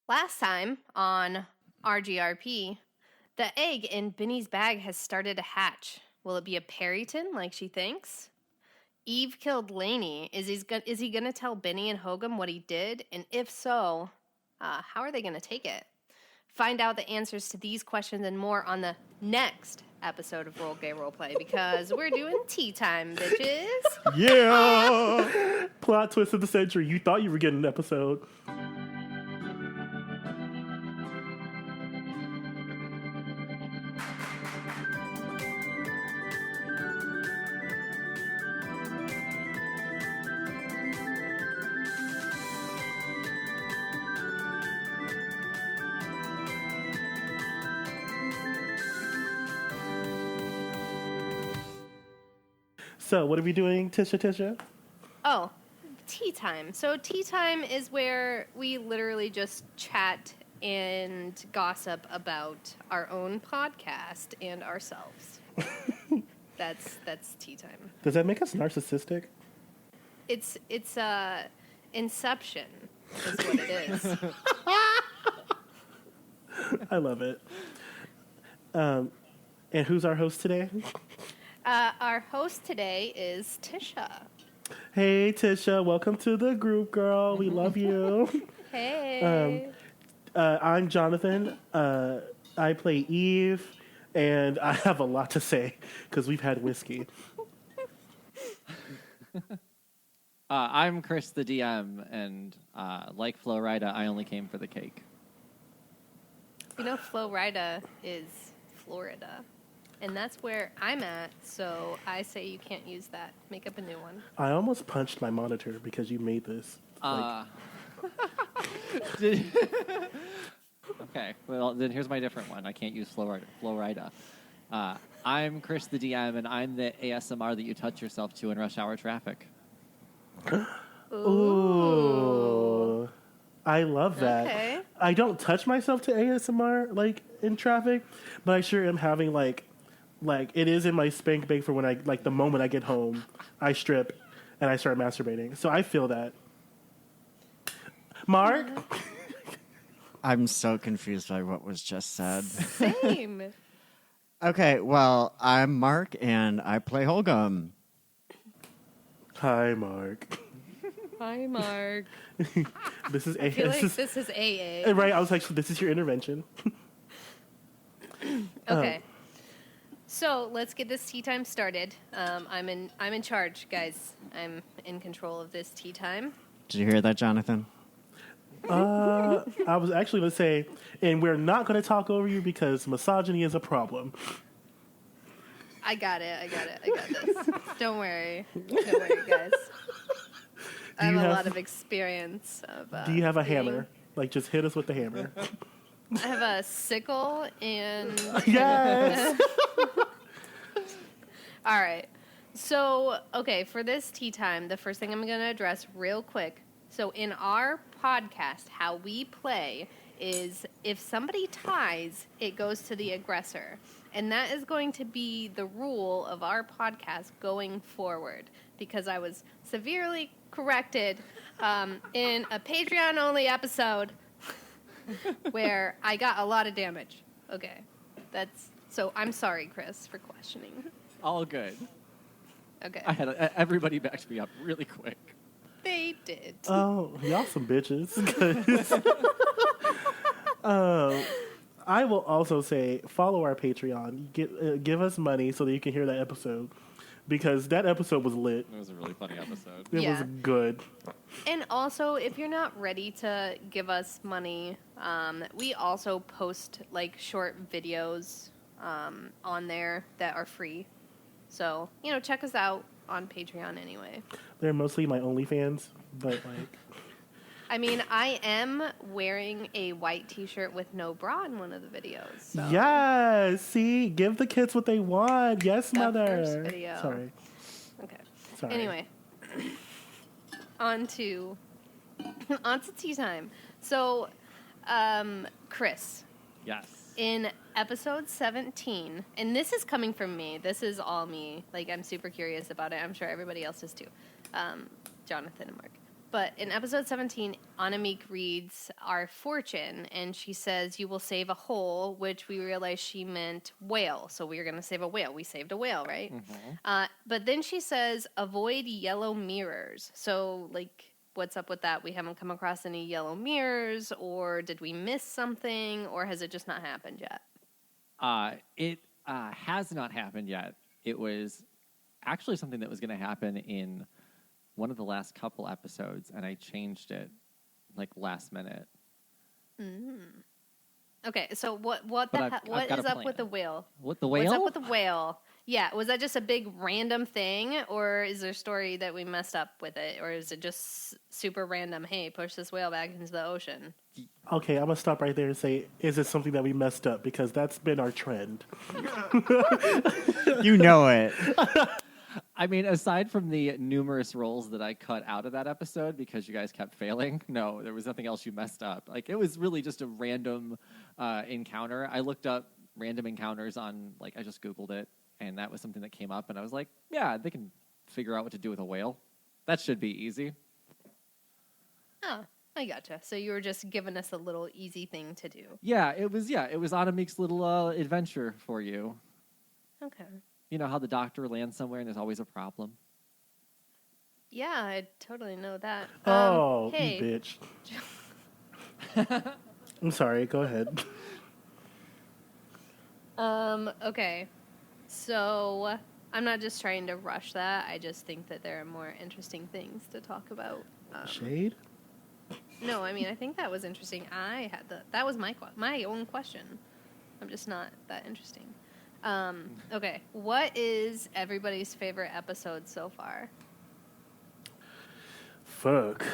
Last time on RGRP, the egg in Binny's bag has started to hatch. Will it be a Perryton like she thinks? Eve killed Lainey. Is he going to tell Binny and Hogum what he did? And if so, how are they going to take it? Find out the answers to these questions and more on the next episode of Roll Gay Roleplay because we're doing tea time, bitches. Yeah! Plot twist of the century. You thought you were getting an episode. So, what are we doing, Tisha? Oh, tea time. So tea time is where we literally just chat and gossip about our own podcast and ourselves. That's tea time. Does that make us narcissistic? It's Inception is what it is. I love it. And who's our host today? Our host today is Tisha. Hey, Tisha. Welcome to the group, girl. We love you. Hey. I'm Jonathan. I play Eve, and I have a lot to say because we've had whiskey. I'm Chris, the DM, and like Florida, I only came for the cake. You know, Florida is Florida. And that's where I'm at, so I say you can't use that. Make up a new one. I almost punched my monitor because you made this. Okay, well, then here's my different one. I can't use Florida. I'm Chris, the DM, and I'm the ASMR that you touch yourself to in rush hour traffic. Ooh. I love that. Okay. I don't touch myself to ASMR, like, in traffic, but I sure am having, like it is in my spank bank for when I, like, the moment I get home, I strip and I start masturbating. So I feel that. Mark? I'm so confused by what was just said. Same. Okay, well, I'm Mark, and I play Holgum. Hi, Mark. Hi, Mark. This is I feel like this is AA. Right, I was like, so this is your intervention. Okay. So let's get this tea time started. I'm in charge, guys. I'm in control of this tea time. Did you hear that, Jonathan? I was actually going to say, and we're not going to talk over you because misogyny is a problem. I got it. I got this. Don't worry, guys. I have a lot of experience. Do you have a hammer? Like, just hit us with the hammer. I have a sickle and... Yes! All right. So, okay, for this tea time, the first thing I'm going to address real quick. So in our podcast, how we play is if somebody ties, it goes to the aggressor. And that is going to be the rule of our podcast going forward because I was severely corrected in a Patreon-only episode where I got a lot of damage. Okay. So I'm sorry, Chris, for questioning. All good. Okay. I had everybody backed me up really quick. They did. Oh, y'all some bitches. I will also say, follow our Patreon. Give us money so that you can hear that episode. Because that episode was lit. It was a really funny episode. It was good. And also, if you're not ready to give us money, we also post like short videos on there that are free. So, check us out on Patreon anyway. They're mostly my OnlyFans, but like... I mean, I am wearing a white t-shirt with no bra in one of the videos. So. Yes! See? Give the kids what they want. Yes, The mother. first video. Sorry. Okay. Sorry. Anyway. on to tea time. So, Chris. Yes. In episode 17, and this is coming from me. This is all me. Like, I'm super curious about it. I'm sure everybody else is too. Jonathan and Mark. But in episode 17, Anamik reads our fortune, and she says, "You will save a whole," which we realized she meant whale. So we were going to save a whale. We saved a whale, right? Mm-hmm. But then she says, "Avoid yellow mirrors." So, like, what's up with that? We haven't come across any yellow mirrors, or did we miss something, or has it just not happened yet? It has not happened yet. It was actually something that was going to happen in one of the last couple episodes, and I changed it like last minute. Okay, so what But what got is a up with the plan. whale? What, the whale? What's up with the whale? Yeah, was that just a big random thing, or is there a story that we messed up with it, or is it just super random? Hey, push this whale back into the ocean. Okay, I'm gonna stop right there and say, is it something that we messed up? Because that's been our trend. You know it. I mean, aside from the numerous roles that I cut out of that episode because you guys kept failing, no, there was nothing else you messed up. Like, it was really just a random encounter. I looked up random encounters on, like, I just Googled it, and that was something that came up, and I was like, yeah, they can figure out what to do with a whale. That should be easy. Oh, I gotcha. So you were just giving us a little easy thing to do. Yeah, it was Anamik's little adventure for you. Okay. You know how the doctor lands somewhere and there's always a problem? Yeah, I totally know that. Oh, hey, you bitch. I'm sorry, go ahead. Okay. So I'm not just trying to rush that. I just think that there are more interesting things to talk about. Shade? No, I mean, I think that was interesting. That was my own question. I'm just not that interesting. Okay, what is everybody's favorite episode so far? Fuck.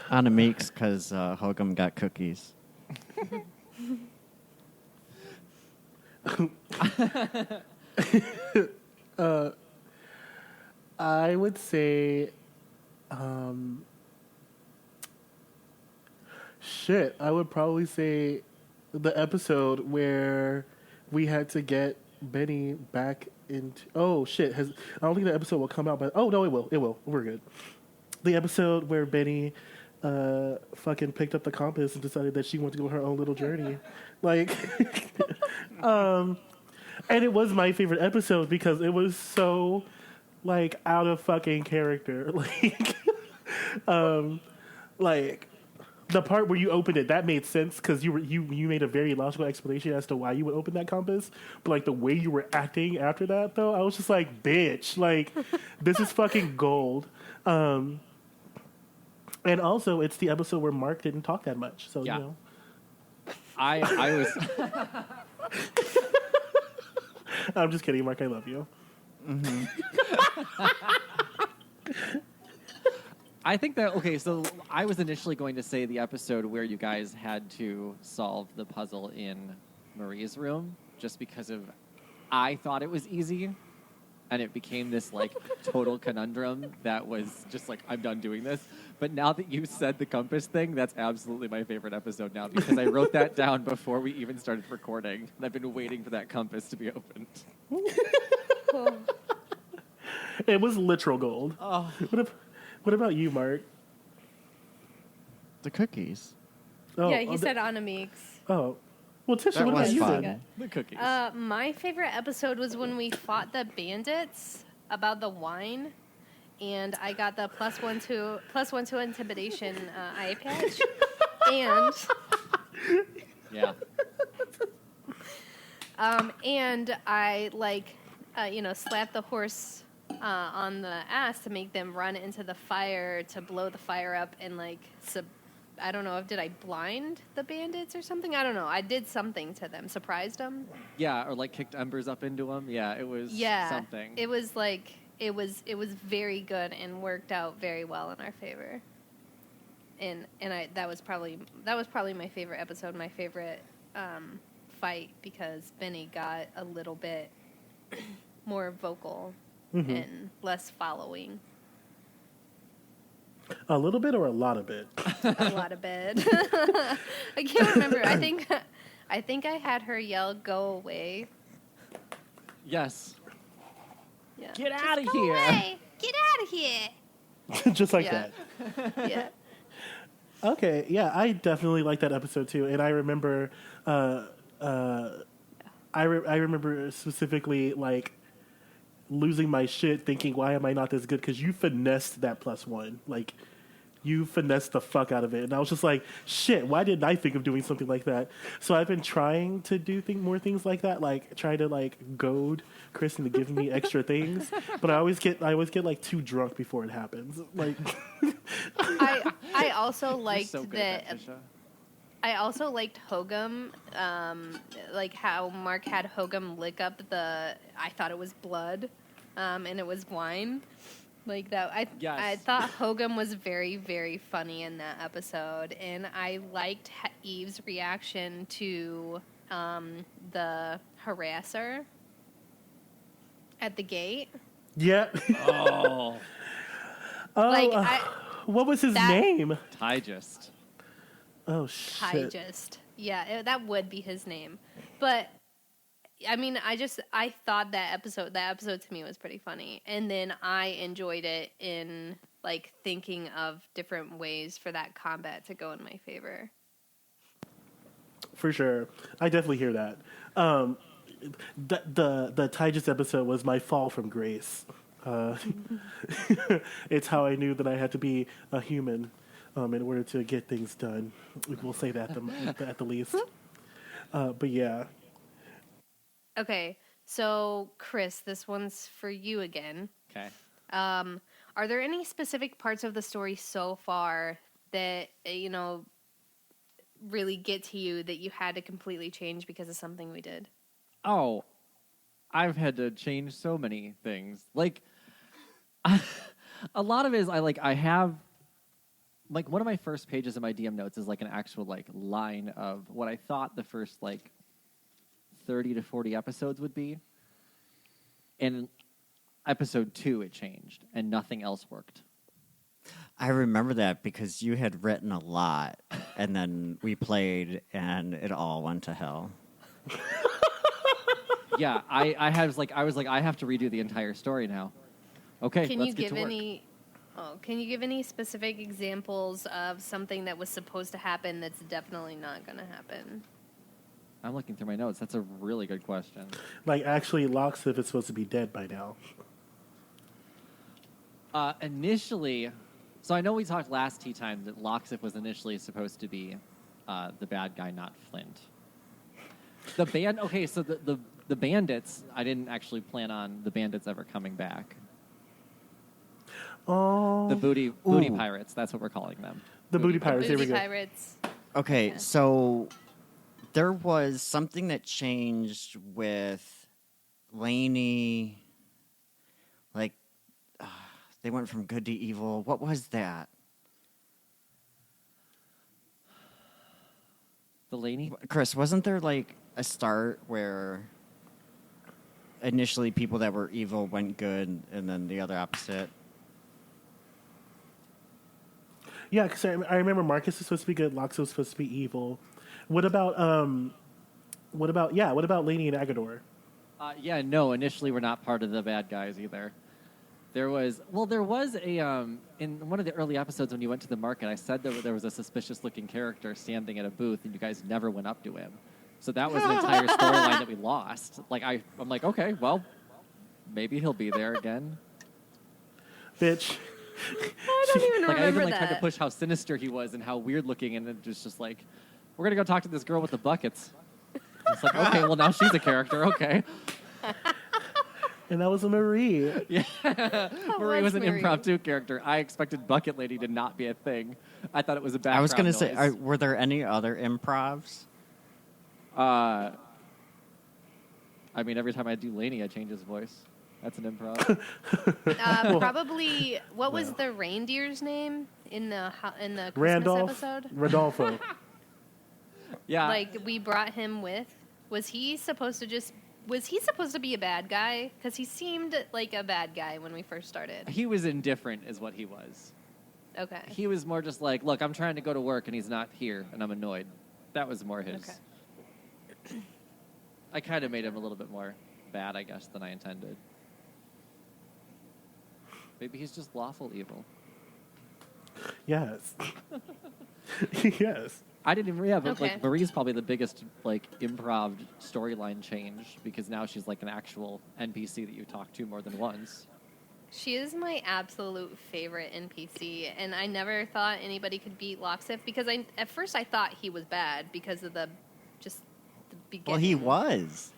Anna Meeks, because Hogum got cookies. I would say, shit, I would probably say the episode where we had to get Benny back into. Oh shit! I don't think the episode will come out, but oh no, it will. It will. We're good. The episode where Benny, fucking picked up the compass and decided that she wanted to go on her own little journey, like, and it was my favorite episode because it was so, like, out of fucking character, like. The part where you opened it, that made sense because you made a very logical explanation as to why you would open that compass. But, like, the way you were acting after that, though, I was just like, bitch, like, this is fucking gold. And also, it's the episode where Mark didn't talk that much, so Yeah. you know. I was... I'm just kidding, Mark. I love you. Mm-hmm. I think that, okay, so I was initially going to say the episode where you guys had to solve the puzzle in Marie's room, just because I thought it was easy, and it became this, like, total conundrum that was just like, I'm done doing this. But now that you said the compass thing, that's absolutely my favorite episode now, because I wrote that down before we even started recording, and I've been waiting for that compass to be opened. Cool. It was literal gold. Oh. What about you, Mark? The cookies. Oh, Yeah, he said Anna Meeks. Oh. Well, Tisha, That what about was you fun. then? The cookies. My favorite episode was when we fought the bandits about the wine, and I got the +1 to intimidation eye patch, and Yeah. and I slapped the horse on the ass to make them run into the fire to blow the fire up and I don't know, did I blind the bandits or something? I don't know. I did something to them, surprised them. Yeah, or like kicked embers up into them. Yeah, it was something. It was like it was very good and worked out very well in our favor. And that was probably my favorite episode, my favorite fight, because Benny got a little bit more vocal and less following. A little bit or a lot of it? A lot of bit. I can't remember. I think I had her yell, "Go away." Yes. Yeah. Get Just out of go here. away. Get out of here. Just like Yeah. that. Yeah. Okay, yeah, I definitely like that episode too, and I remember, I remember specifically like losing my shit, thinking, "Why am I not this good?" Because you finessed that +1, like you finessed the fuck out of it, and I was just like, "Shit, why didn't I think of doing something like that?" So I've been trying to do more things like that, like try to like goad Kristen to give me extra things, but I always get like too drunk before it happens, like. I also You're liked so good that. at that, Trisha. I also liked Hogum, like how Mark had Hogum lick up the. I thought it was blood, and it was wine, like that. I Yes. thought Hogum was very, very funny in that episode, and I liked Eve's reaction to the harasser at the gate. Yeah. Oh, Oh, Like what was his that- name? Tygist. Oh shit! Tygist. Yeah, that would be his name. But I mean, I thought that episode to me was pretty funny. And then I enjoyed it in like thinking of different ways for that combat to go in my favor. For sure, I definitely hear that. The Tygus episode was my fall from grace. Uh, it's how I knew that I had to be a human in order to get things done. We'll say that at the least. But yeah, Okay. So, Chris, this one's for you again. Okay. Are there any specific parts of the story so far that really get to you that you had to completely change because of something we did? Oh, I've had to change so many things. Like, a lot of it is I have like one of my first pages of my DM notes is like an actual like line of what I thought the first like 30 to 40 episodes would be. And episode 2 it changed and nothing else worked. I remember that because you had written a lot, and then we played, and it all went to hell. Yeah, I was like I have to redo the entire story now. Okay, Can let's you get give to work. can you give any specific examples of something that was supposed to happen that's definitely not going to happen? I'm looking through my notes. That's a really good question. like actually, Locksmith is supposed to be dead by now. Initially, so I know we talked last tea time that Locksmith was initially supposed to be the bad guy, not Flint. The band. Okay, so the bandits. I didn't actually plan on the bandits ever coming back. Oh, The booty Ooh. pirates. That's what we're calling them. the booty pirates. Here we Booty go. Pirates. Okay, Yeah. so there was something that changed with Lainey. Like, they went from good to evil. What was that? The Laney. Chris, wasn't there like a start where initially people that were evil went good, and then the other opposite? Yeah, because I remember Marcus is supposed to be good. Lox was supposed to be evil. What about Laney and Agador? Yeah, no. Initially, we're not part of the bad guys either. There was a in one of the early episodes when you went to the market. I said that there was a suspicious-looking character standing at a booth, and you guys never went up to him. So that was an entire storyline that we lost. Like I'm like, okay, well, maybe he'll be there again. Bitch. I don't even Like I remember even tried to that. push how sinister he was and how weird looking, and it was just like, we're gonna go talk to this girl with the buckets. It's like, okay, well now she's a character. Okay, And that was a Marie. yeah. Marie was an Marie. impromptu character. I expected Bucket Lady to not be a thing. I thought it was a background I was going to say, noise. were there any other improvs? I mean, every time I do Laney, I change his voice. That's an improv. Probably. What was the reindeer's name in the Christmas Randolph. episode? Rodolfo. Yeah. Like we brought him with. Was he supposed to be a bad guy? Because he seemed like a bad guy when we first started. he was indifferent, is what he was. Okay. He was more just like, look, I'm trying to go to work and he's not here, and I'm annoyed. That was more his. Okay. I kind of made him a little bit more bad, I guess, than I intended. Maybe he's just lawful evil. Yes. Yes. I didn't even, yeah, but Okay. like Marie's probably the biggest like improv storyline change because now she's like an actual NPC that you talk to more than once. She is my absolute favorite NPC, and I never thought anybody could beat Loxif because at first I thought he was bad because of the beginning. Well, he was.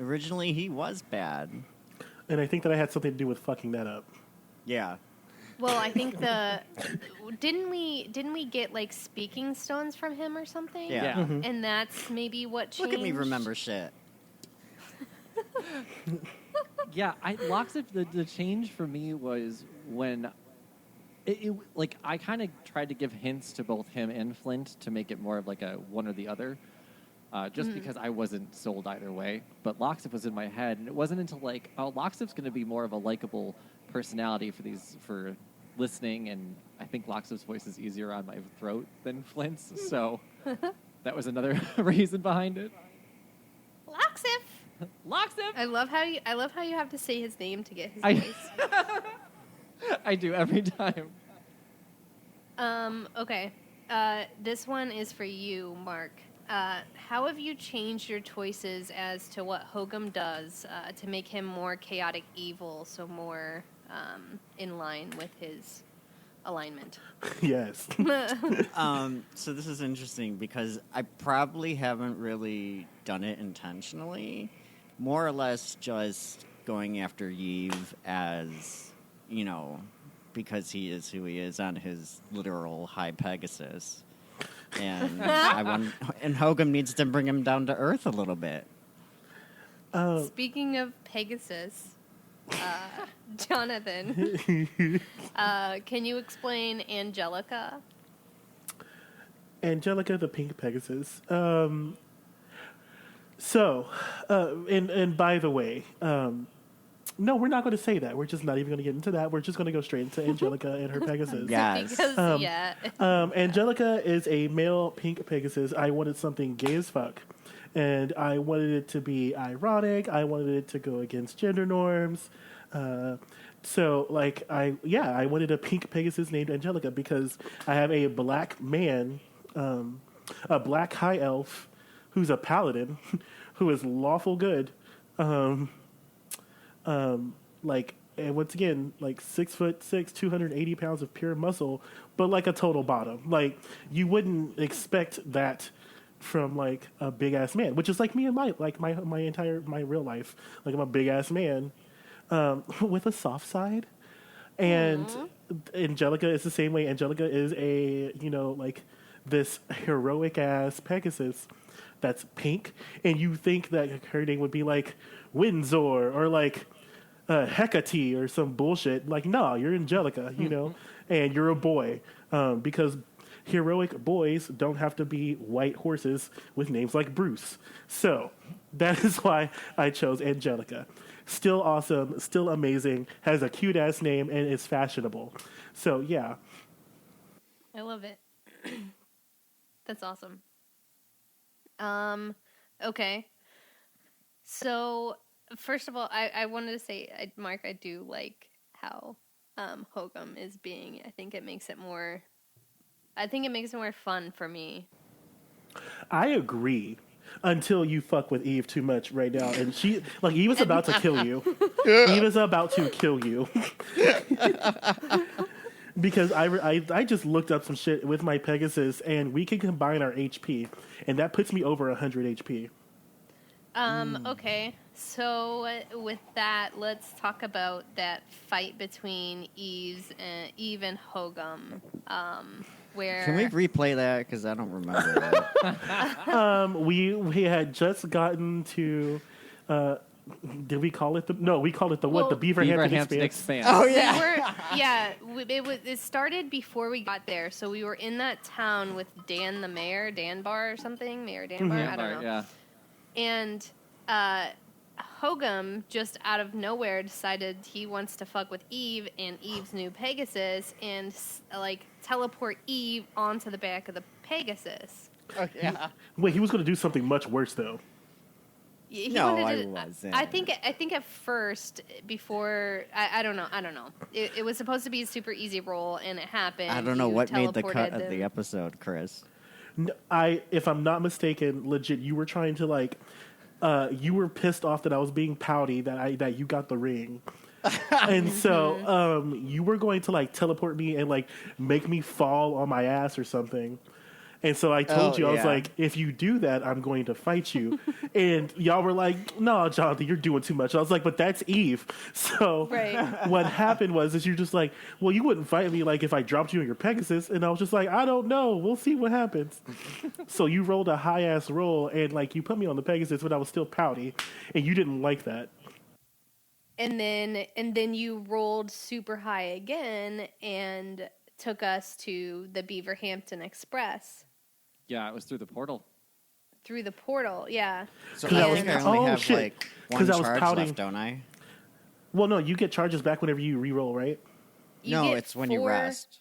Originally, he was bad. And I think that I had something to do with fucking that up. Yeah. Well, I think didn't we get like speaking stones from him or something? Yeah. Mhm. And that's maybe what changed. Look at me remember shit. Yeah, Loxif, the change for me was when like I kind of tried to give hints to both him and Flint to make it more of like a one or the other, just because I wasn't sold either way. But Loxif was in my head, and it wasn't until like, oh, Loxif's going to be more of a likable personality for listening, and I think Loxif's voice is easier on my throat than Flint's, so that was another reason behind it. Loxif. Loxif. I love how you have to say his name to get his I- voice. I do every time. Okay. This one is for you, Mark. How have you changed your choices as to what Hogum does to make him more chaotic evil, so more in line with his alignment? Yes. So this is interesting because I probably haven't really done it intentionally. More or less just going after Yves as, because he is who he is on his literal high Pegasus. And and Hogum needs to bring him down to earth a little bit. Speaking of Pegasus, Jonathan, can you explain Angelica? Angelica the Pink Pegasus. And by the way, no, we're not going to say that. We're just not even going to get into that. We're just going to go straight into Angelica and her Pegasus. Yes. Because, Angelica is a male pink Pegasus. I wanted something gay as fuck. And I wanted it to be ironic. I wanted it to go against gender norms. I wanted a pink Pegasus named Angelica because I have a black man, a black high elf who's a paladin, who is lawful good. And once again, 6'6", 280 pounds of pure muscle, but like a total bottom. Like you wouldn't expect that from like a big ass man, which is like me in my real life. Like I'm a big ass man, with a soft side. And Angelica is the same way. Angelica is this heroic ass Pegasus that's pink, and you think that her name would be like Windsor or like Hecate or some bullshit. Like, no, you're Angelica, and you're a boy, because heroic boys don't have to be white horses with names like Bruce. So that is why I chose Angelica. Still awesome, still amazing, has a cute ass name, and is fashionable. So yeah. I love it. That's awesome. Okay. So, first of all, I wanted to say, Mark, I do like how Hogum is being. I think it makes it more fun for me. I agree. Until you fuck with Eve too much right now. And Eve is about to kill you. Eve is about to kill you. Because I just looked up some shit with my Pegasus, and we can combine our HP, and that puts me over 100 HP. Okay. So with that, let's talk about that fight between Eve and Hogum. Where Can we replay that? Because I don't remember that. We had just gotten to. Did we call it the? No, we called it the what? The Beaverhampton Expanse. Oh It started before we got there. So we were in that town with Dan the mayor, Dan Bar or something, Mayor Dan Bar. I don't know. Yeah. And Hogum just out of nowhere decided he wants to fuck with Eve and Eve's new Pegasus and teleport Eve onto the back of the Pegasus. Oh, yeah. Wait, he was going to do something much worse though. He No, wanted I to, wasn't. I think at first, before I don't know. It was supposed to be a super easy roll, and it happened. I don't know You what made the cut teleported of the them. episode, Chris. If I'm not mistaken, legit, you were trying to like, you were pissed off that I was being pouty that you got the ring, and so you were going to like teleport me and like make me fall on my ass or something. And so I told you, I was yeah. like, if you do that, I'm going to fight you. And y'all were like, no, Jonathan, you're doing too much. I was like, but that's Eve. So Right. what happened was you're just like, well, you wouldn't fight me like if I dropped you in your Pegasus. And I was just like, I don't know. We'll see what happens. So you rolled a high-ass roll, and like you put me on the Pegasus when I was still pouty, and you didn't like that. And then you rolled super high again and took us to the Beaverhampton Express Yeah, it was through the portal. through the portal. Yeah. So Because I I think was- I only oh, have shit. like one 'Cause I was charge pouting. left, don't I? Well, no, you get charges back whenever you re-roll, right? You No, get it's when you 4 rest.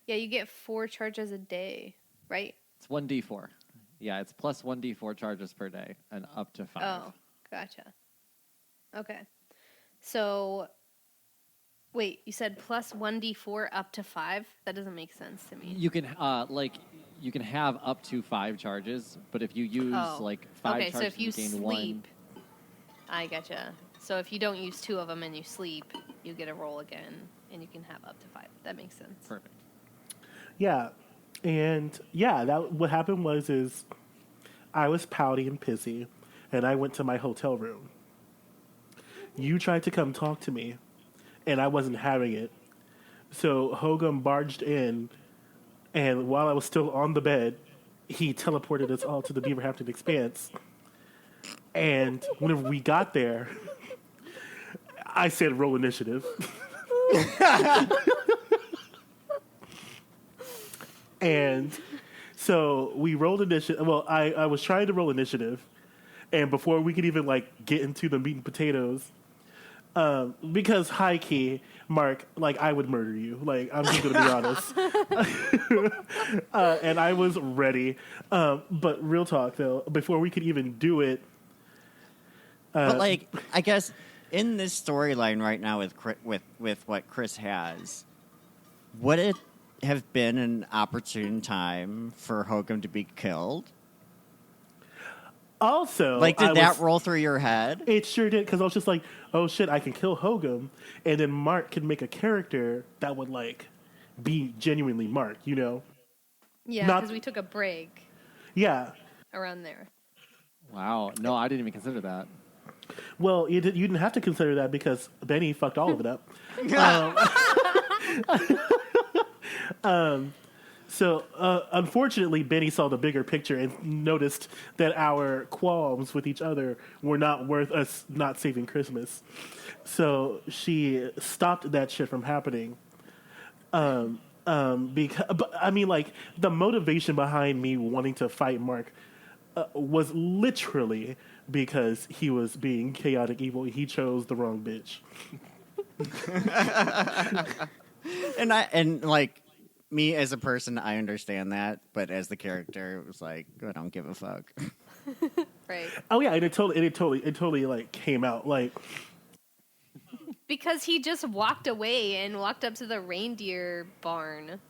Yeah, you get 4 charges a day, right? It's 1d4. Yeah, it's plus 1d4 charges per day and up to 5. Oh, gotcha. Okay. So, wait, you said plus 1d4 up to 5? That doesn't make sense to me. You can you can have up to 5 charges, but if you use like 5 okay, charges, so if you gain sleep, 1. I gotcha. So if you don't use 2 of them and you sleep, you get a roll again, and you can have up to 5. That makes sense. Perfect. Yeah, and yeah, that what happened was I was pouty and pissy, and I went to my hotel room. You tried to come talk to me, and I wasn't having it. So Hogan barged in, and while I was still on the bed, he teleported us all to the Beaverhampton Expanse. And whenever we got there, I said, "Roll initiative." And so we rolled initiative. Well, I was trying to roll initiative, and before we could even like get into the meat and potatoes, because high key, Mark, like I would murder you. Like I'm just gonna be honest. And I was ready. But real talk though, before we could even do it, But like, I guess in this storyline right now with what Chris has, would it have been an opportune time for Hogan to be killed? also, Like, did I that was- roll through your head? It sure did, because I was just like, oh shit, I can kill Hogan, and then Mark can make a character that would like be genuinely Mark, you know? Yeah, Not- because we took a break Yeah. around there. Wow. No, I didn't even consider that. Well, you didn't have to consider that because Benny fucked all of it up. So, unfortunately, Benny saw the bigger picture and noticed that our qualms with each other were not worth us not saving Christmas. So she stopped that shit from happening. Because, but I mean, like the motivation behind me wanting to fight Mark was literally because he was being chaotic evil. He chose the wrong bitch. And like me as a person, I understand that, but as the character, it was like, I don't give a fuck. Right. Oh yeah, and it totally like came out like. Because he just walked away and walked up to the reindeer barn.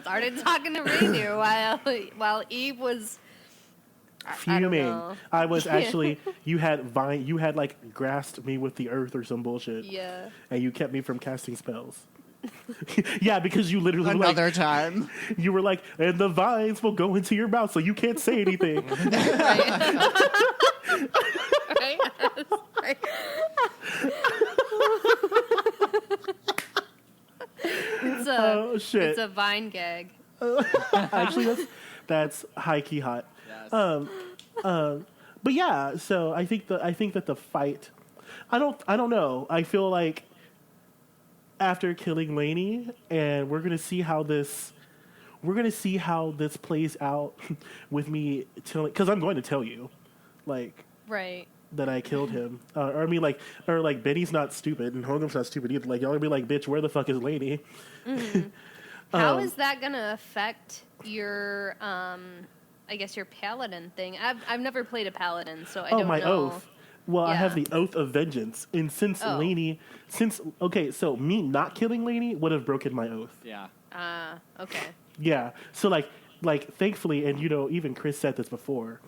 Started talking to reindeer while Eve was I don't Fuming. know. I was actually you had like grasped me with the earth or some bullshit. Yeah. And you kept me from casting spells. Yeah, because you literally Another time. you were like, and the vines will go into your mouth, so you can't say anything. Right. Right? Oh shit! It's a vine gag. Actually, that's high key hot. Yes. But yeah, so I think that the fight, I don't know. I feel like after killing Lainey, and we're gonna see how this plays out with me telling, because I'm going to tell you, like Right. that I killed him, or I mean like Benny's not stupid and Hogan's not stupid either. Like y'all gonna be like, bitch, where the fuck is Lainey? How is that gonna affect your I guess your paladin thing. I've never played a paladin, so I Oh, don't my know. oath. Well, I have Yeah. the Oath of Vengeance. And since Oh. okay, so me not killing Lainey would have broken my oath. Yeah. Okay. Yeah. So like thankfully, and even Chris said this before,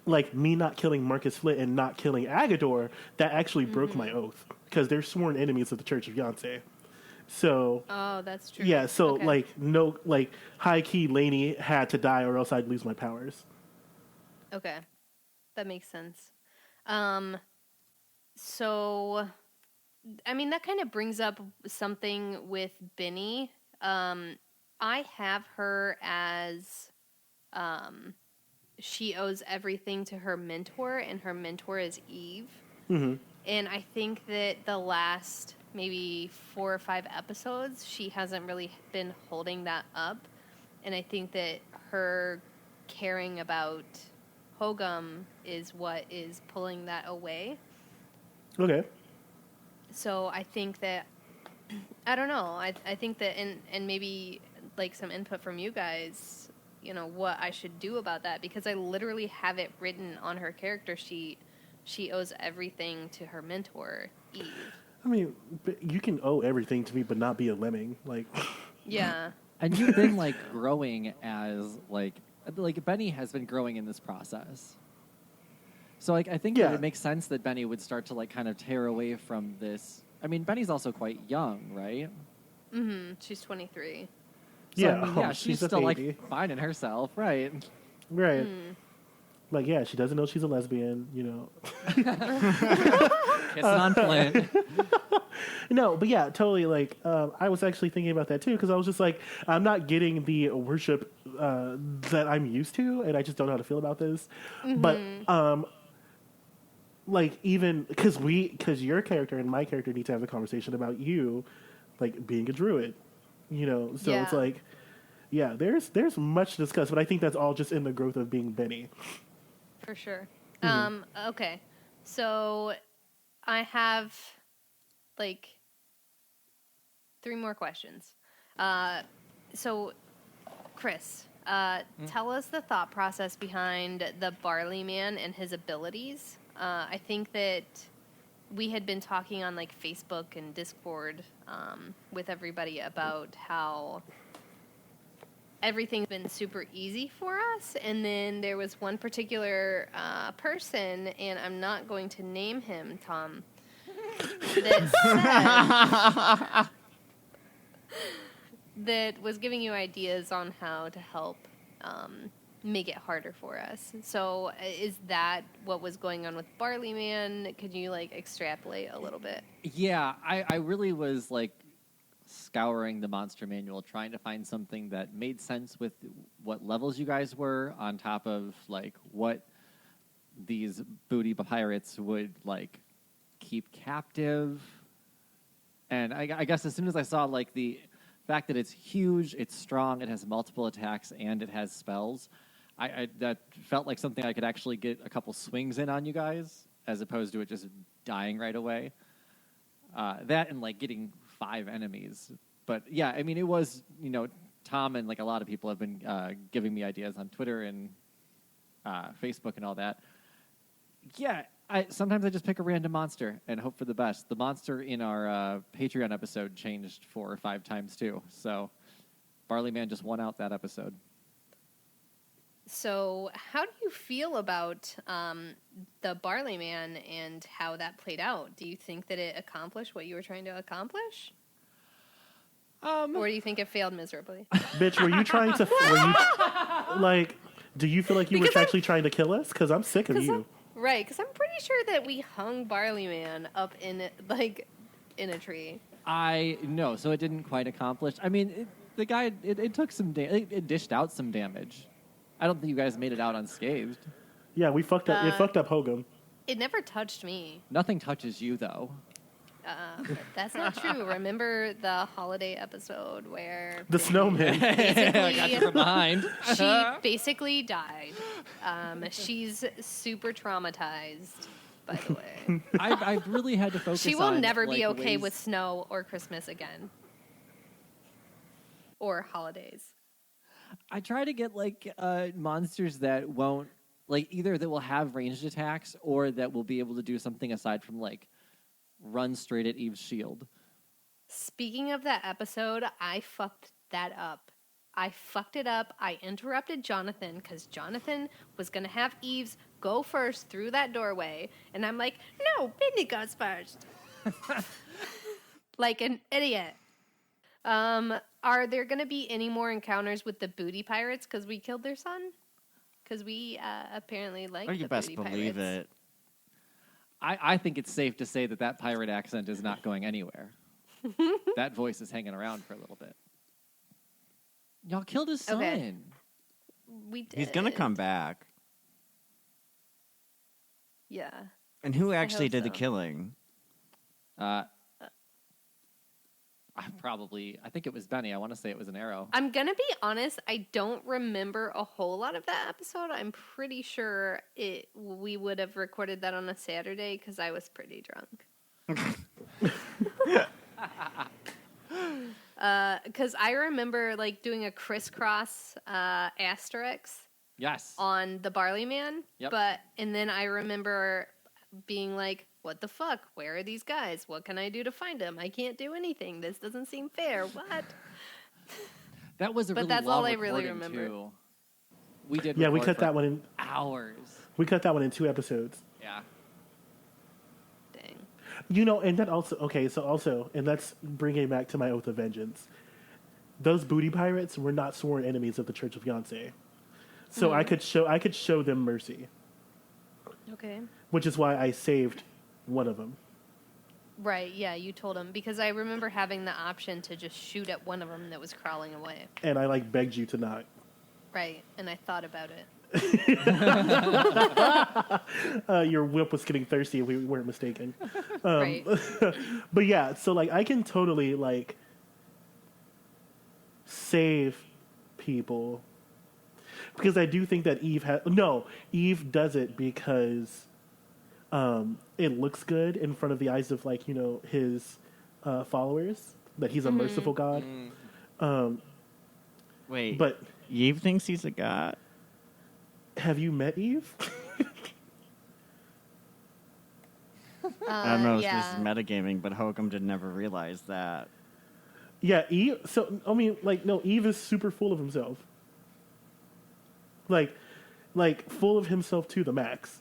like me not killing Marcus Flint and not killing Agador, that actually broke my oath because they're sworn enemies of the Church of Yonsei. So Oh, that's true. yeah, so Okay. like high key Lainey had to die or else I'd lose my powers. Okay. That makes sense. So, I mean, that kind of brings up something with Benny. I have her as she owes everything to her mentor, and her mentor is Eve. Mm-hmm. And I think that the last maybe 4 or 5 episodes, she hasn't really been holding that up. And I think that her caring about Hogum is what is pulling that away. Okay. So I think that, I don't know, I think that, and maybe like some input from you guys, what I should do about that, because I literally have it written on her character sheet. She owes everything to her mentor, Eve. I mean, but you can owe everything to me, but not be a lemming. Like, Yeah. And you've been like growing as like Benny has been growing in this process. So like I think that Yeah. it makes sense that Benny would start to like kind of tear away from this. I mean, Benny's also quite young, right? Mm-hmm. She's 23. So, yeah, I mean, oh, she's a still baby. like finding herself, right? Right. Mm. Like, yeah, she doesn't know she's a lesbian, Kissing on Flint. No, but yeah, totally. Like, I was actually thinking about that too because I was just like, I'm not getting the worship that I'm used to, and I just don't know how to feel about this. Mm-hmm. But like, even because your character and my character need to have a conversation about you, like being a druid, So it's Yeah. like, yeah, there's much to discuss, but I think that's all just in the growth of being Benny. For sure. Mm-hmm. Okay. So I have like 3 more questions. So Chris, tell us the thought process behind the Barley Man and his abilities. I think that we had been talking on like Facebook and Discord with everybody about how everything's been super easy for us, and then there was one particular person, and I'm not going to name him, Tom, that said, that was giving you ideas on how to help make it harder for us. So is that what was going on with Barley Man? Could you like extrapolate a little bit? Yeah, I really was like scouring the monster manual, trying to find something that made sense with what levels you guys were, on top of like what these booty pirates would like keep captive. And I guess as soon as I saw like the fact that it's huge, it's strong, it has multiple attacks, and it has spells, I that felt like something I could actually get a couple swings in on you guys, as opposed to it just dying right away. That and like getting 5 enemies. But yeah, I mean, it was, Tom and like a lot of people have been giving me ideas on Twitter and Facebook and all that. Yeah, sometimes I just pick a random monster and hope for the best. The monster in our Patreon episode changed 4 or 5 times too. So Barley Man just won out that episode. So how do you feel about the Barley Man and how that played out? Do you think that it accomplished what you were trying to accomplish? Or do you think it failed miserably? Bitch, were you trying to? Like, do you feel like you Because were actually trying to kill us? Because I'm sick of you. Right, because I'm pretty sure that we hung Barley Man up in a tree. No, so it didn't quite accomplish. I mean, the guy, it took some it dished out some damage. I don't think you guys made it out unscathed. Yeah, we fucked up. It fucked up Hogum. It never touched me. Nothing touches you, though. But that's not true. Remember the holiday episode where The snowman. I got you from behind. she basically died. She's super traumatized, by the way. I've really had to focus on... She will never be like, okay ways- with snow or Christmas again. Or holidays. I try to get like monsters that won't like either that will have ranged attacks or that will be able to do something aside from like run straight at Eve's shield. Speaking of that episode, I fucked that up. I fucked it up. I interrupted Jonathan because Jonathan was going to have Eve's go first through that doorway. And I'm like, no, Britney goes first. Like an idiot. Are there going to be any more encounters with the booty pirates because we killed their son? Because we apparently like Oh, you the best booty believe pirates. it. I think it's safe to say that pirate accent is not going anywhere. That voice is hanging around for a little bit. Y'all killed his son. Okay. We did. He's gonna come back. Yeah. And who actually hope did the so. killing? I think it was Benny. I want to say it was an arrow. I'm going to be honest, I don't remember a whole lot of that episode. I'm pretty sure we would have recorded that on a Saturday because I was pretty drunk. Because I remember like doing a crisscross asterisk Yes. on the Barley Man. Yep. And then I remember being like, what the fuck? Where are these guys? What can I do to find them? I can't do anything. This doesn't seem fair. What? That was a But really that's long all I really recording, remember. too. We did. Yeah, we record cut for that one in. hours. We cut that one in 2 episodes. Yeah. Dang. You know, and that also and let's bring it back to my oath of vengeance. Those booty pirates were not sworn enemies of the Church of Yonsei, so I could show them mercy, Okay. which is why I saved one of them. Right, yeah, you told him. Because I remember having the option to just shoot at one of them that was crawling away. And I begged you to not. Right, and I thought about it. Your whip was getting thirsty if we weren't mistaken. Right. But yeah, so I can totally save people because I do think that Eve does it because it looks good in front of the eyes of his followers that he's a merciful God. Wait, But Eve thinks he's a god? have you met Eve? I don't know if yeah. this is metagaming, but Hokum did never realize that. Yeah, Eve. So no, Eve is super full of himself. Full of himself to the max.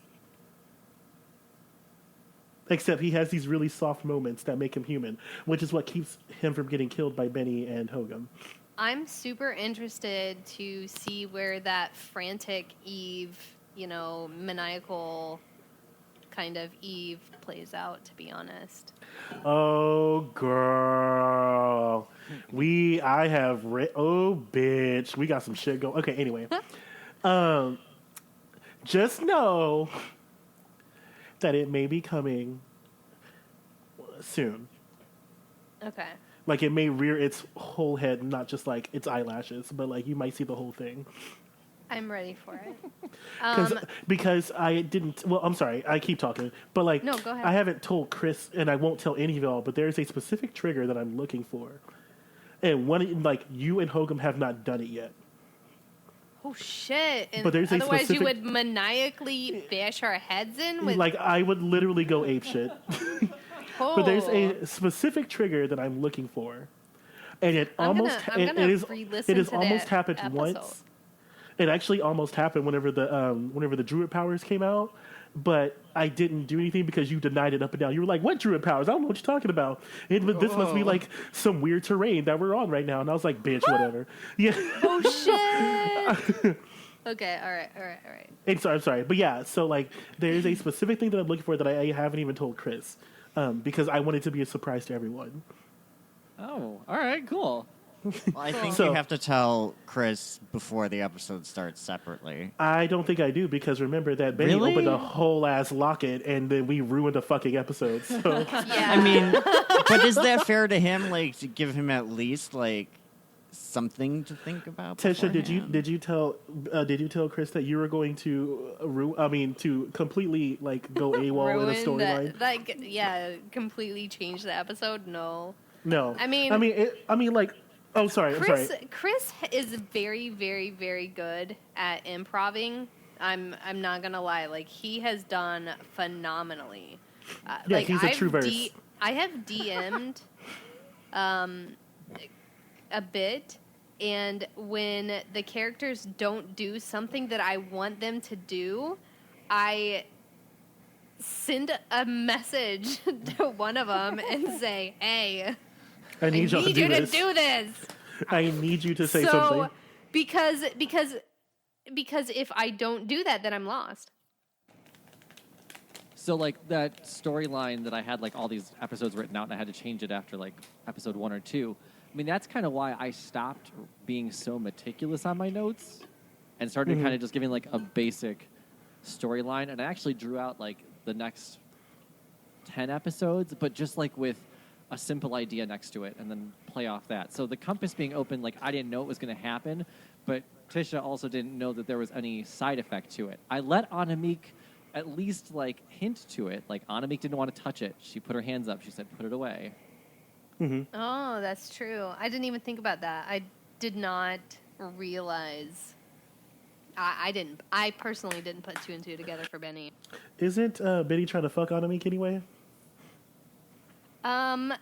Except he has these really soft moments that make him human, which is what keeps him from getting killed by Benny and Hogum. I'm super interested to see where that frantic Eve, maniacal kind of Eve plays out, to be honest. Oh, girl. Oh, bitch. We got some shit going. Okay, anyway. Just know that it may be coming soon. Okay. It may rear its whole head, not just its eyelashes, but you might see the whole thing. I'm ready for it. Because I didn't. Well, I'm sorry. I keep talking, but No, go ahead. I haven't told Chris, and I won't tell any of y'all. But there's a specific trigger that I'm looking for, and one you and Hogum have not done it yet. Oh, shit. And But there's a otherwise you specific- would maniacally bash our heads in with... I would literally go ape shit. Oh. But there's a specific trigger that I'm looking for, and it I'm almost gonna it is re-listen it has to almost that happened episode. once. It actually almost happened whenever the Druid powers came out, but I didn't do anything because you denied it up and down. You were like, "What Druid powers? I don't know what you're talking about. This must be some weird terrain that we're on right now." And I was like, "Bitch, whatever." Yeah. Oh, shit. Okay, all right. And so I'm sorry, but yeah. So there's a specific thing that I'm looking for that I haven't even told Chris, because I want it to be a surprise to everyone. Oh, all right, cool. Well, I think So- you have to tell Chris before the episode starts separately. I don't think I do because remember that Benny Really? opened a whole ass locket and then we ruined a fucking episode. So Yeah. I mean, but is that fair to him? To give him at least something to think about. Tesha, beforehand? did you tell Chris that you were going to to completely go AWOL in a Ruin storyline? completely change the episode? No. No, I mean- I mean Oh, sorry. I'm sorry. Chris is very, very, very good at improving. I'm not gonna lie. Like, he has done phenomenally. Yeah, like he's a true verse. I have DM'd a bit, and when the characters don't do something that I want them to do, I send a message to one of them and say, "Hey, I need you you to do this." I need you to say So, something. because if I don't do that, then I'm lost. So like that storyline that I had like all these episodes written out and I had to change it after like episode 1 or 2. I mean, that's kind of why I stopped being so meticulous on my notes and started kind of just giving like a basic storyline. And I actually drew out like the next 10 episodes, but just like with a simple idea next to it and then play off that. So the compass being open, like I didn't know it was going to happen, but Tisha also didn't know that there was any side effect to it. I let Annemiek at least like hint to it. Like Annemiek didn't want to touch it. She put her hands up. She said, "Put it away." Oh, that's true. I didn't even think about that. I did not realize. I personally didn't put 2 and 2 together for Benny. Isn't Benny trying to fuck Annemiek anyway? Possibly.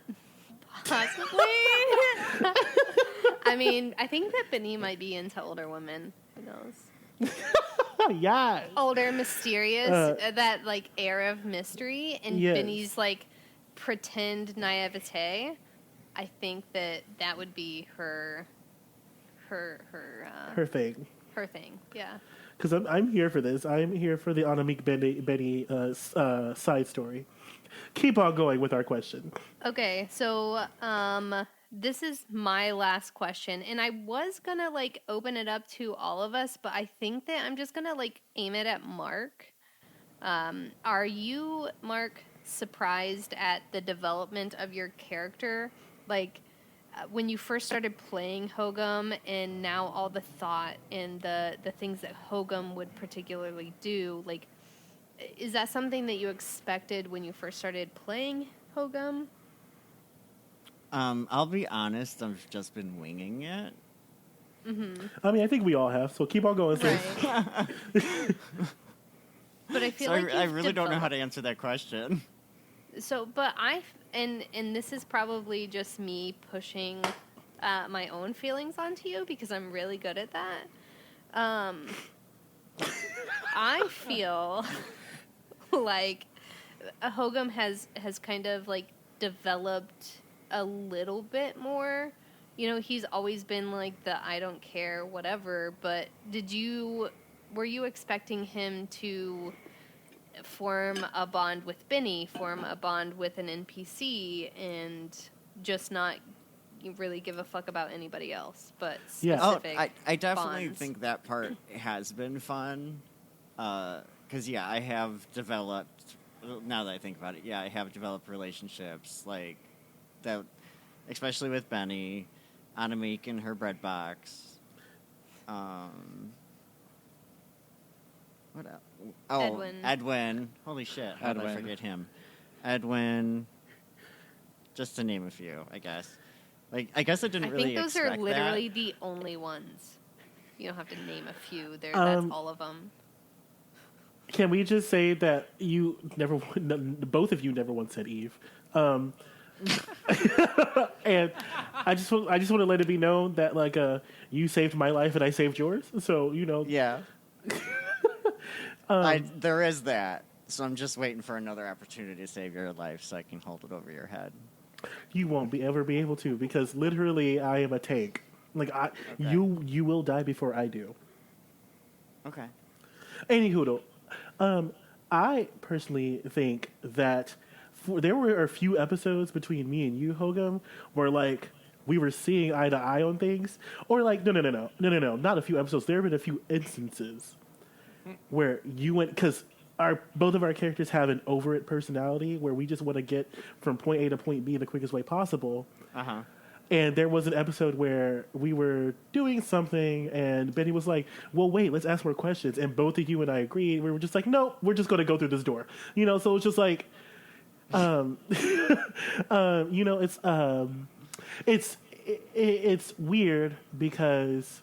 I mean, I think that Benny might be into older women. Who knows? Yeah. Older, mysterious, that like air of mystery, and Yes. Benny's like pretend naivete. I think that would be her thing. her thing. Yeah. Because I'm here for this. I'm here for the Annemiek Benny side story. Keep on going with our question. Okay, so this is my last question, and I was gonna like open it up to all of us, but I think that I'm just gonna like aim it at Mark. Are you, Mark, surprised at the development of your character? Like when you first started playing Hogum, and now all the thought and the things that Hogum would particularly do, like, is that something that you expected when you first started playing Hogum? I'll be honest, I've just been winging it. I mean, I think we all have, so keep on going, sis. Right. But I feel So like I you've really don't know how developed- to answer that question. So, but and this is probably just me pushing my own feelings onto you because I'm really good at that. I feel like Hogum has kind of like developed a little bit more. You know, he's always been like the I don't care, whatever. But were you expecting him to form a bond with Benny, form a bond with an NPC, and just not really give a fuck about anybody else, but Yeah. specific I definitely bonds? think that part has been fun. Because, yeah, I have developed, now that I think about it, yeah, I have developed relationships, like, that, especially with Benny, Annemiek and her bread box. What else? Oh, Edwin. Holy shit, how did I Edwin. forget him? Edwin. Just to name a few, I guess. Like, I guess I didn't I really think those are expect literally that. the only ones. You don't have to name a few. That's all of them. Can we just say that both of you never once said Eve, and I just want to let it be known that like you saved my life and I saved yours. So you know, Yeah. There is that. So I'm just waiting for another opportunity to save your life so I can hold it over your head. you won't ever be able to because literally I am a tank. Like you will die before I do. Okay. Anywho, I personally think that there were a few episodes between me and you, Hogum, where like we were seeing eye to eye on things, or like no, not a few episodes. There have been a few instances where you went because both of our characters have an over it personality where we just want to get from point A to point B the quickest way possible. Uh-huh. And there was an episode where we were doing something, and Benny was like, well, wait, let's ask more questions. And both of you and I agreed. We were just like, no, we're just going to go through this door. You know, so it's just like, you know, it's weird because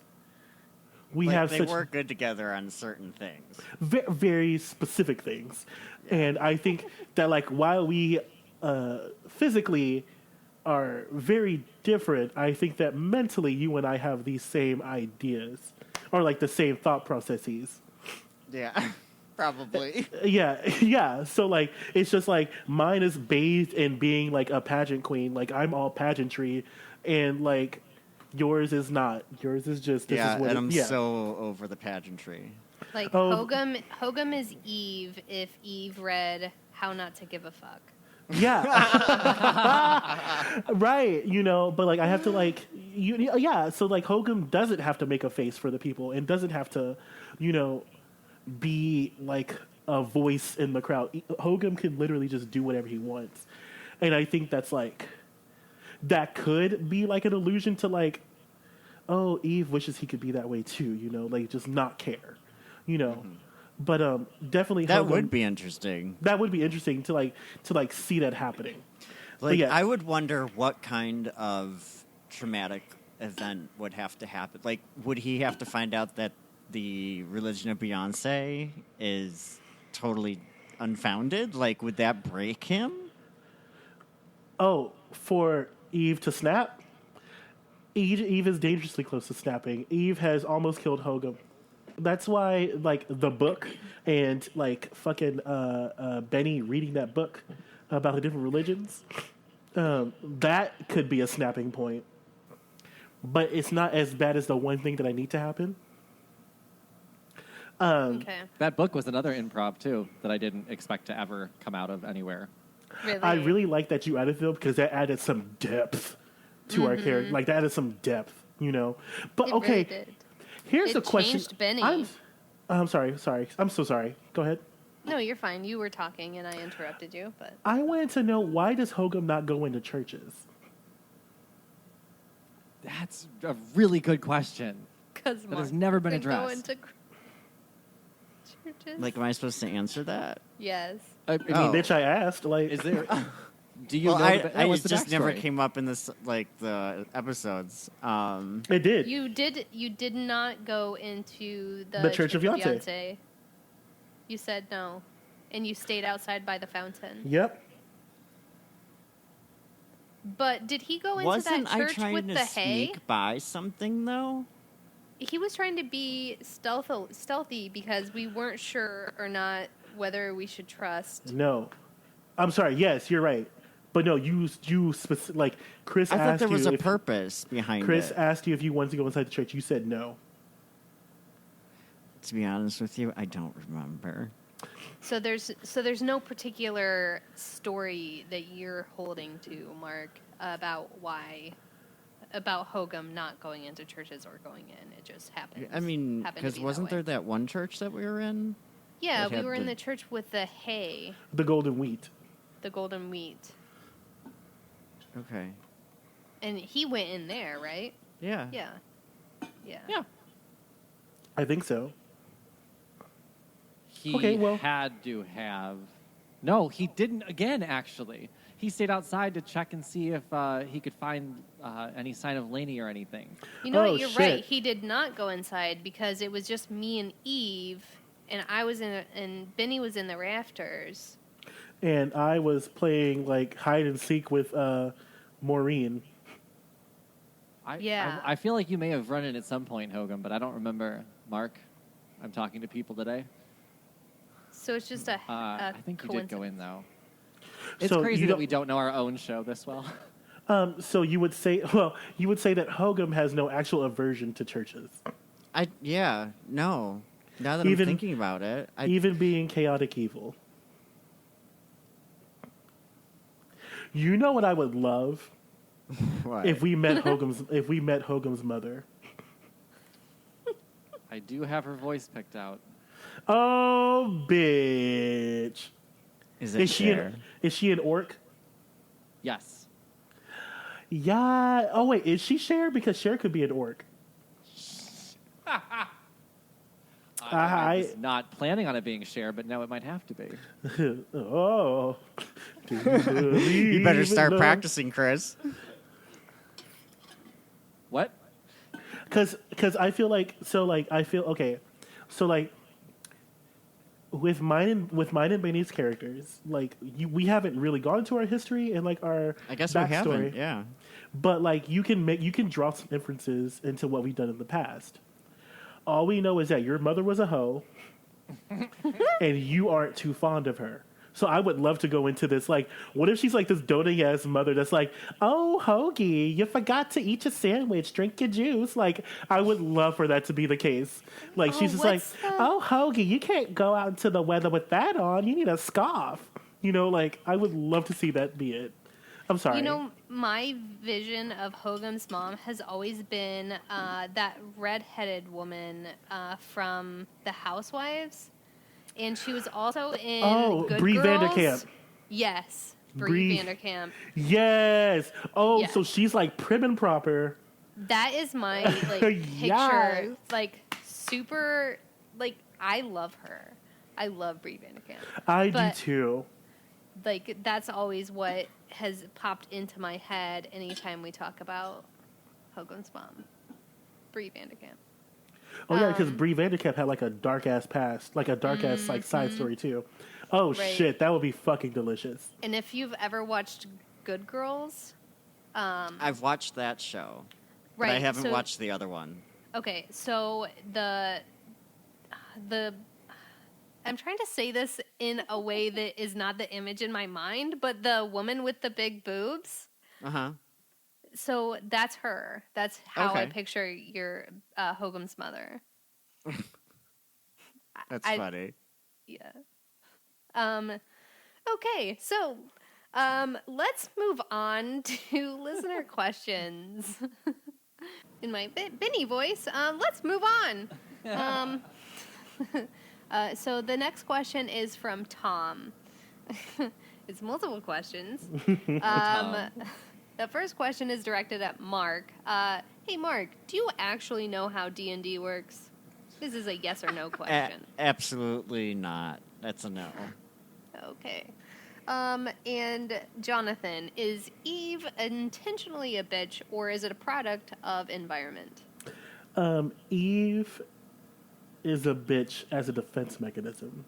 we Like, have they such work good together on certain things. very specific things, and I think that like while we physically are very different, I think that mentally you and I have these same ideas or like the same thought processes. Yeah, probably. Yeah. So like it's just like mine is bathed in being like a pageant queen. Like I'm all pageantry, and like yours is not. Yours is just this Yeah, is what and it, I'm yeah. so over the pageantry. Like Oh. Hogum is Eve if Eve read How Not to Give a Fuck. Yeah. Right, you know, but like I have to like yeah, so like Hogan doesn't have to make a face for the people and doesn't have to, you know, be like a voice in the crowd. Hogan can literally just do whatever he wants. And I think that's like that could be like an allusion to like, oh, Eve wishes he could be that way too, you know, like just not care. You know. But definitely That Hogan, would be interesting. that would be interesting to like see that happening. Like, yeah. I would wonder what kind of traumatic event would have to happen. Like, would he have to find out that the religion of Beyonce is totally unfounded? Like, would that break him? Oh, for Eve to snap? Eve is dangerously close to snapping. Eve has almost killed Hogan. That's why, like, the book and, like, fucking Benny reading that book about the different religions, that could be a snapping point. But it's not as bad as the one thing that I need to happen. Okay. That book was another improv, too, that I didn't expect to ever come out of anywhere. Really? I really like that you added Phil because that added some depth to our character. Like, that added some depth, you know? But, It okay. really did. Here's It the question. changed Benny. I'm sorry. I'm so sorry. Go ahead. No, you're fine. You were talking and I interrupted you, but I wanted to know, why does Hogan not go into churches? That's a really good question. because That has never been Go addressed. into churches. Like, am I supposed to answer that? Yes. I mean, Oh. Bitch, I asked. Like, is there? Do you Well, know? I what's the just never backstory? came up in this, like, the episodes. it did. You did not go into The Church of Beyonce. Beyonce. You said no, and you stayed outside by the fountain. Yep. But did he go into Wasn't that I church trying with to the hay? sneak by something, though? He was trying to be stealthy because we weren't sure or not whether we should trust. No. I'm sorry. Yes, you're right. But no, like Chris I thought asked there was you a if- purpose behind Chris it. asked you if you wanted to go inside the church. You said no. To be honest with you, I don't remember. So there's no particular story that you're holding to, Mark, about Hogum not going into churches or going in. It just happened. I mean, happened to because be that wasn't way. there that one church that we were in? Yeah, that we had were in the- the church with the hay, The golden wheat. the golden wheat, Okay. and he went in there, right? Yeah. Yeah. Yeah. Yeah. I think so. He Okay, well- had to have. No, he didn't. Again, actually, he stayed outside to check and see if he could find any sign of Lainey or anything. You know Oh, what? You're shit. right. He did not go inside because it was just me and Eve, and I was and Benny was in the rafters. And I was playing like hide and seek with Maureen. Yeah. I feel like you may have run in at some point, Hogan, but I don't remember. Mark, I'm talking to people today. So it's just a I think you did go in, though. It's So crazy you that don't- we don't know our own show this well. So you would say that Hogan has no actual aversion to churches, No. Now that Even- I'm thinking about it, even being chaotic evil. You know what I would love what? if we met Hogan's mother. I do have her voice picked out. Oh, bitch! is it Cher? Is she an orc? Yes. Yeah. Oh wait, is she Cher? Because Cher could be an orc. I was not planning on it being Cher, but now it might have to be. Oh. You better start practicing. practicing, Chris. What? Because I feel like okay, so like with mine and Benny's characters, like we haven't really gone into our history and like our I guess backstory, we haven't. Yeah. but like you can draw some inferences into what we've done in the past. All we know is that your mother was a hoe, and you aren't too fond of her. So I would love to go into this. Like, what if she's like this doting ass mother that's like, "Oh, Hoagie, you forgot to eat your sandwich, drink your juice." Like, I would love for that to be the case. Like, Oh, she's just like, what's the- "Oh, Hoagie, you can't go out into the weather with that on. You need a scarf." You know, like I would love to see that be it. I'm sorry. You know, my vision of Hogan's mom has always been that redheaded woman from The Housewives, and she was also in Good Bree Girls. Vanderkamp. Yes, Bree- Bree Vanderkamp. Yes. Oh, Yeah. so she's like prim and proper. That is my like picture. Yes. Like super. Like I love her. I love Bree Vanderkamp. I But- do too. Like that's always what has popped into my head anytime we talk about Hogan's mom, Bree Vanderkamp. Oh yeah, because Bree Vanderkamp had like a dark ass past, like a dark ass like side story too. Oh Right. shit, that would be fucking delicious. And if you've ever watched Good Girls, I've watched that show, but right? I haven't so- watched the other one. Okay, so the I'm trying to say this in a way that is not the image in my mind, but the woman with the big boobs. Uh huh. So that's her. That's how I Okay. picture your Hogan's mother. That's I- funny. Yeah. Okay, so let's move on to listener questions. In my Benny voice, let's move on. So the next question is from Tom. It's multiple questions. The first question is directed at Mark. Hey, Mark, do you actually know how D&D works? This is a yes or no question. Absolutely not. That's a no. Okay. And Jonathan, is Eve intentionally a bitch, or is it a product of environment? Eve is a bitch as a defense mechanism.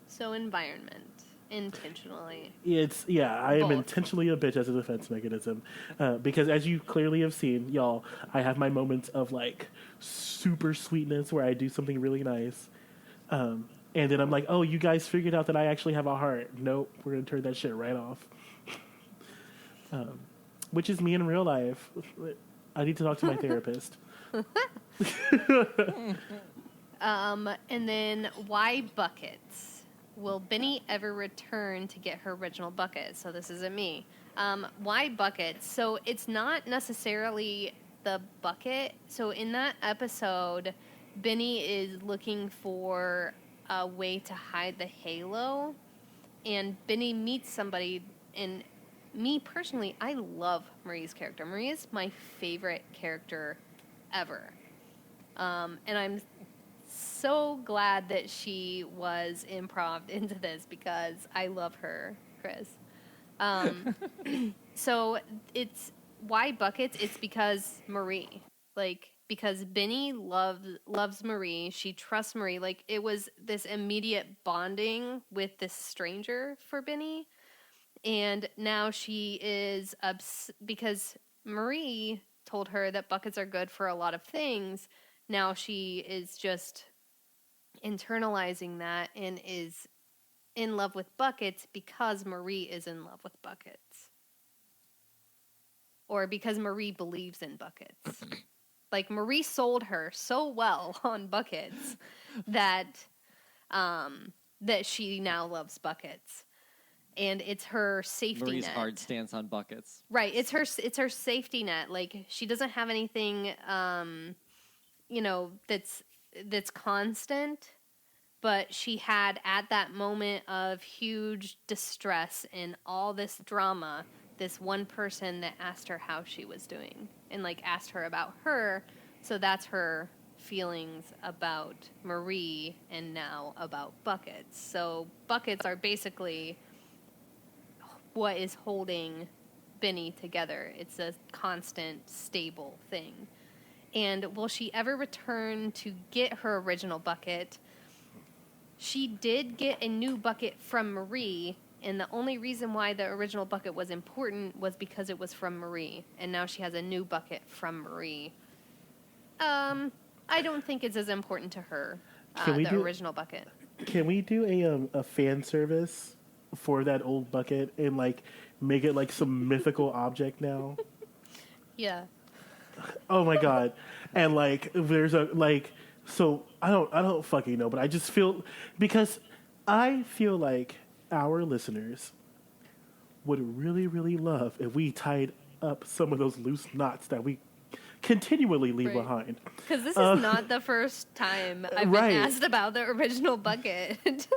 So environment, intentionally. I am Both. intentionally a bitch as a defense mechanism because as you clearly have seen, y'all, I have my moments of like super sweetness where I do something really nice. And then I'm like, oh, you guys figured out that I actually have a heart. Nope, we're going to turn that shit right off. Which is me in real life. I need to talk to my therapist. And then why buckets? Will Benny ever return to get her original bucket? So this isn't me. Why buckets? So it's not necessarily the bucket. So in that episode, Benny is looking for a way to hide the halo, and Benny meets somebody. And me personally, I love Marie's character. Marie is my favorite character ever, and I'm so glad that she was improv into this because I love her, Chris. So it's why buckets? It's because Marie, because Benny loves Marie. She trusts Marie. Like it was this immediate bonding with this stranger for Benny, and now she is because Marie told her that buckets are good for a lot of things. Now she is just internalizing that and is in love with buckets because Marie is in love with buckets. Or because Marie believes in buckets. Like Marie sold her so well on buckets that that she now loves buckets. And it's her safety Marie's net. hard stance on buckets. Right, it's her safety net. Like she doesn't have anything that's constant, but she had at that moment of huge distress and all this drama, this one person that asked her how she was doing and like asked her about her. So that's her feelings about Marie and now about buckets. So buckets are basically what is holding Benny together. It's a constant, stable thing. And will she ever return to get her original bucket? She did get a new bucket from Marie, and the only reason why the original bucket was important was because it was from Marie, and now she has a new bucket from Marie. I don't think it's as important to her, the original bucket. Can we do a fan service for that old bucket and like make it like some mythical object now? Yeah. Oh my god. And like there's a like so I don't fucking know, but I just feel because I feel like our listeners would really, really love if we tied up some of those loose knots that we continually leave behind. Because this is not the first time I've been asked about the original bucket.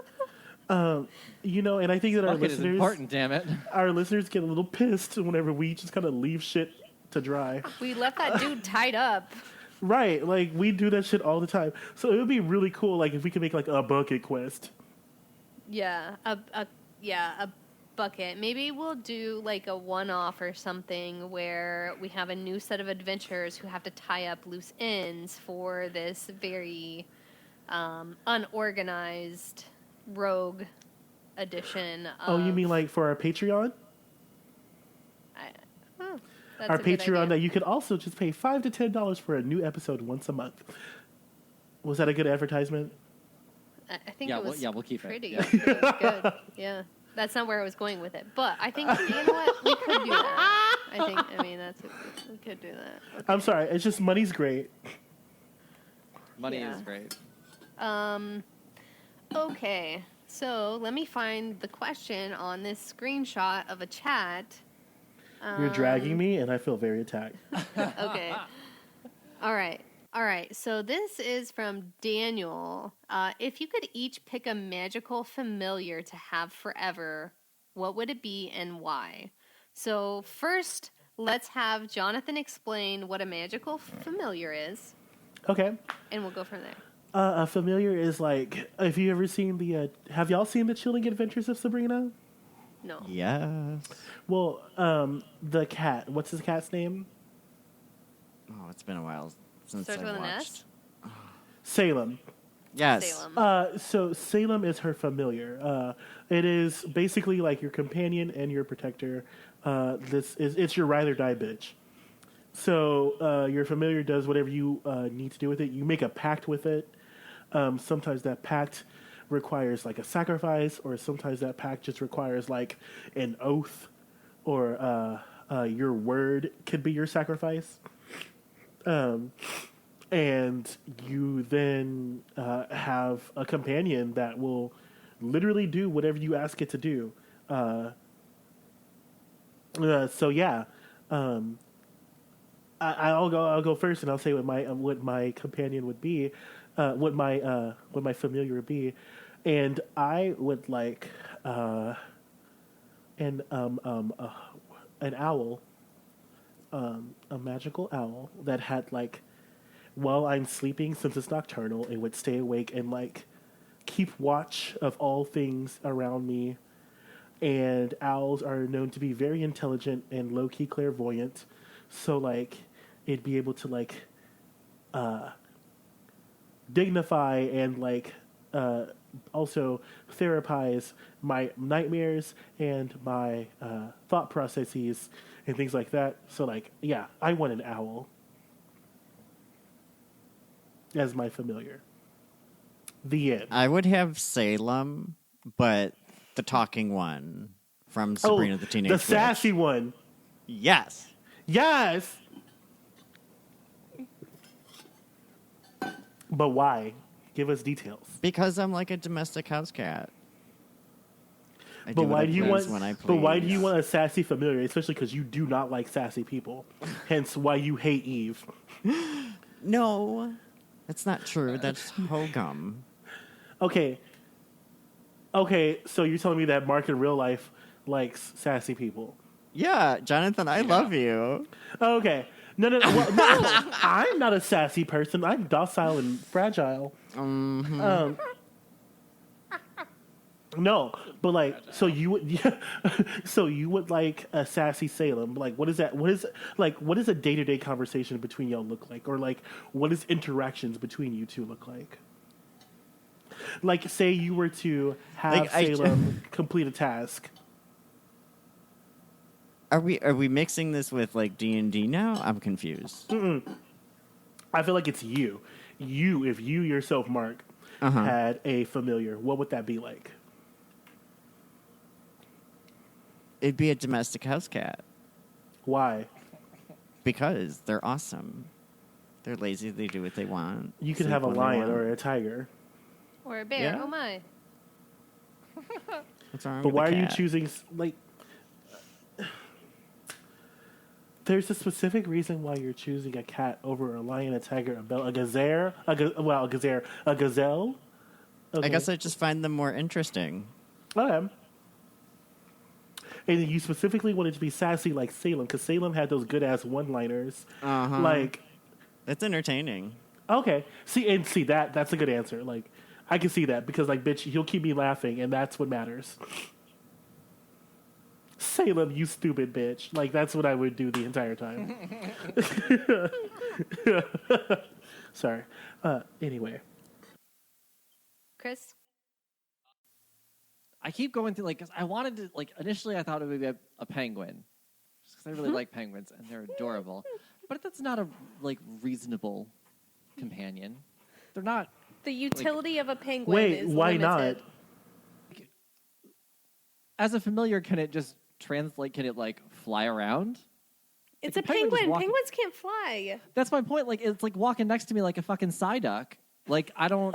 You know, and I think that our Bucket is listeners, important, damn it. our listeners get a little pissed whenever we just kind of leave shit to dry. We left that dude tied up. Right, like we do that shit all the time. So it would be really cool, like if we could make like a bucket quest. Yeah, a bucket. Maybe we'll do like a one-off or something where we have a new set of adventurers who have to tie up loose ends for this very unorganized rogue edition. Oh, you mean like for our Patreon? That's our a good Patreon idea. that you could also just pay $5 to $10 for a new episode once a month. Was that a good advertisement? I think Yeah, it was we'll keep it. pretty, Yeah. pretty good. Yeah, that's not where I was going with it, but I think you know what, we could do that. We could do that. Okay. I'm sorry, it's just money's great. Money Yeah. is great. Okay, so let me find the question on this screenshot of a chat. You're dragging me, and I feel very attacked. Okay. All right. So this is from Daniel. If you could each pick a magical familiar to have forever, what would it be and why? So first, let's have Jonathan explain what a magical familiar is, Okay. and we'll go from there. A familiar is like, have you ever seen have y'all seen the Chilling Adventures of Sabrina? No. Yes. Well, the cat, what's his cat's name? Oh, it's been a while since Starts I with an watched. S? Salem. Yes. Salem. So Salem is her familiar. It is basically like your companion and your protector. It's your ride or die bitch. So your familiar does whatever you need to do with it. You make a pact with it. Sometimes that pact requires like a sacrifice, or sometimes that pact just requires like an oath, or your word could be your sacrifice. And you then have a companion that will literally do whatever you ask it to do. So yeah, I'll go first, and I'll say what my companion would be, what my familiar would be, and I would like an owl, a magical owl that had like, while I'm sleeping, since it's nocturnal, it would stay awake and like keep watch of all things around me. And owls are known to be very intelligent and low-key clairvoyant, so like it'd be able to like dignify and like also therapize my nightmares and my thought processes and things like that. So like, yeah, I want an owl as my familiar. The end. I would have Salem, but the talking one from Sabrina the Teenage the Witch. sassy one. Yes. Yes. But why? Give us details. Because I'm like a domestic house cat. But why do you want? when I But why do you please. want a sassy familiar? Especially because you do not like sassy people. Hence, why you hate Eve. No, that's not true. That's Hogum. Okay. So you're telling me that Mark in real life likes sassy people? Yeah, Jonathan, I love you. Okay. No. Well, no, I'm not a sassy person. I'm docile and fragile. No, but like, so you would, yeah, so you would like a sassy Salem. Like, what is that? What is like? What does a day-to-day conversation between y'all look like, or like, what does interactions between you two look like? Like, say you were to have Like, Salem complete a task. Are we mixing this with like D&D now? I'm confused. I feel like it's you. You, if you yourself, Mark, had a familiar, what would that be like? It'd be a domestic house cat Why? because they're awesome. They're lazy. They do what they want. You could sleep have a when they lion want. or a tiger. Or a bear. Yeah. Oh my. What's wrong But with why the are you cat? choosing like? There's a specific reason why you're choosing a cat over a lion, a tiger, a gazelle, a gazelle. Okay. I guess I just find them more interesting. Okay. And you specifically wanted to be sassy like Salem, because Salem had those good ass one-liners. Like, It's entertaining. okay, see that's a good answer. Like, I can see that because like, bitch, he'll keep me laughing, and that's what matters. Salem, you stupid bitch. Like, that's what I would do the entire time. Sorry. Anyway. Chris? I keep going through, like, 'cause I wanted to, like, initially I thought it would be a penguin. Just because I really like penguins, and they're adorable. But that's not a, like, reasonable companion. They're not. The utility of a penguin Wait, is why limited. not? As a familiar, can it just translate? Can it, like, fly around? It's Like, a the penguin just penguin. walking- Penguins can't fly. That's my point. Like, it's like walking next to me like a fucking Psyduck. Like, I don't.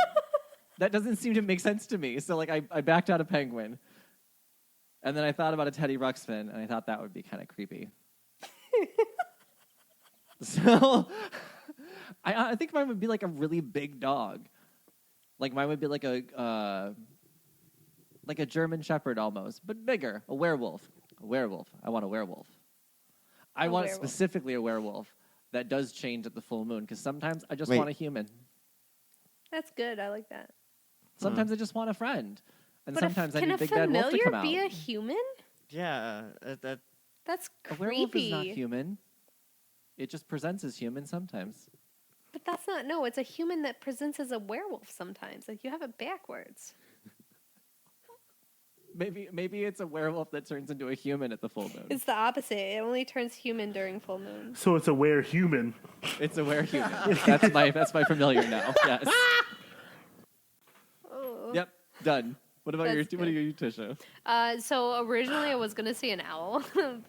That doesn't seem to make sense to me. So, like, I backed out a penguin. And then I thought about a Teddy Ruxpin, and I thought that would be kind of creepy. So, I think mine would be like a really big dog. Like, mine would be like a German Shepherd almost, but bigger. A werewolf. A werewolf. I want a werewolf. I want werewolf. specifically a werewolf that does change at the full moon, because sometimes I just Wait. want a human. That's good. I like that. Sometimes I just want a friend. And But sometimes I can need a Big Bad Wolf to familiar come out. be a human? Yeah, that That's A creepy. werewolf is not human. It just presents as human sometimes. But that's not. No, it's a human that presents as a werewolf sometimes. Like, you have it backwards. Maybe it's a werewolf that turns into a human at the full moon. It's the opposite. It only turns human during full moon. So it's a were-human. It's a were-human. That's my familiar now. Yes. Oh. Yep. Done. What about That's what are you, Tisha? So originally I was gonna say an owl,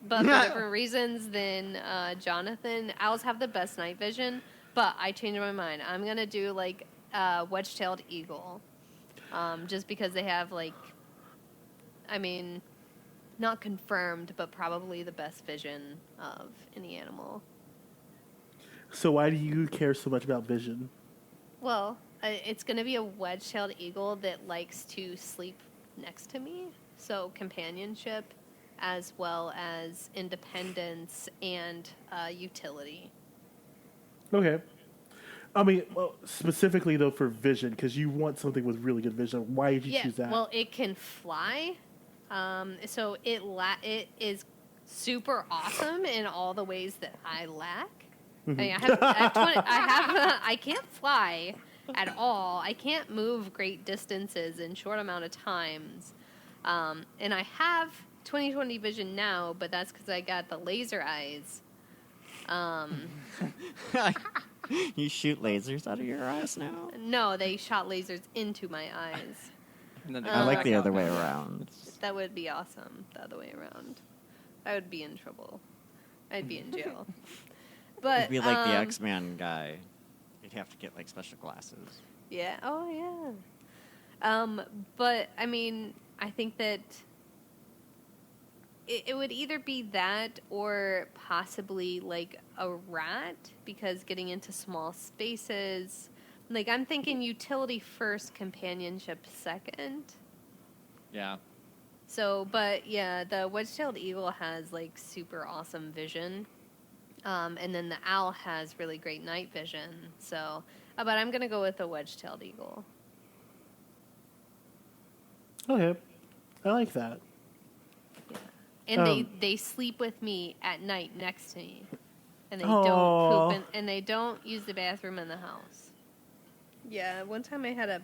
but for different reasons than Jonathan. Owls have the best night vision, but I changed my mind. I'm gonna do like wedge-tailed eagle, just because they have like, I mean, not confirmed, but probably the best vision of any animal. So why do you care so much about vision? Well, it's going to be a wedge-tailed eagle that likes to sleep next to me. So companionship as well as independence and utility. Okay. I mean, well, specifically though for vision, because you want something with really good vision. Why did you choose that? Well, it can fly. So it is super awesome in all the ways that I lack. I mean, I can't fly at all. I can't move great distances in short amount of times. And I have 20/20 vision now, but that's because I got the laser eyes. you shoot lasers out of your eyes now. No, they shot lasers into my eyes. And then they I come like back the out. other way around. That would be awesome, the other way around. I would be in trouble. I'd be in jail. But It'd be like the X-Man guy. You'd have to get like special glasses. Yeah. Oh, yeah. But I mean, I think that it would either be that or possibly like a rat, because getting into small spaces. Like, I'm thinking utility first, companionship second. Yeah. So, but yeah, the wedge-tailed eagle has like super awesome vision. And then the owl has really great night vision. So, but I'm going to go with the wedge-tailed eagle. Okay. I like that. Yeah. And they sleep with me at night next to me. And they don't poop and they don't use the bathroom in the house. Yeah, one time I had a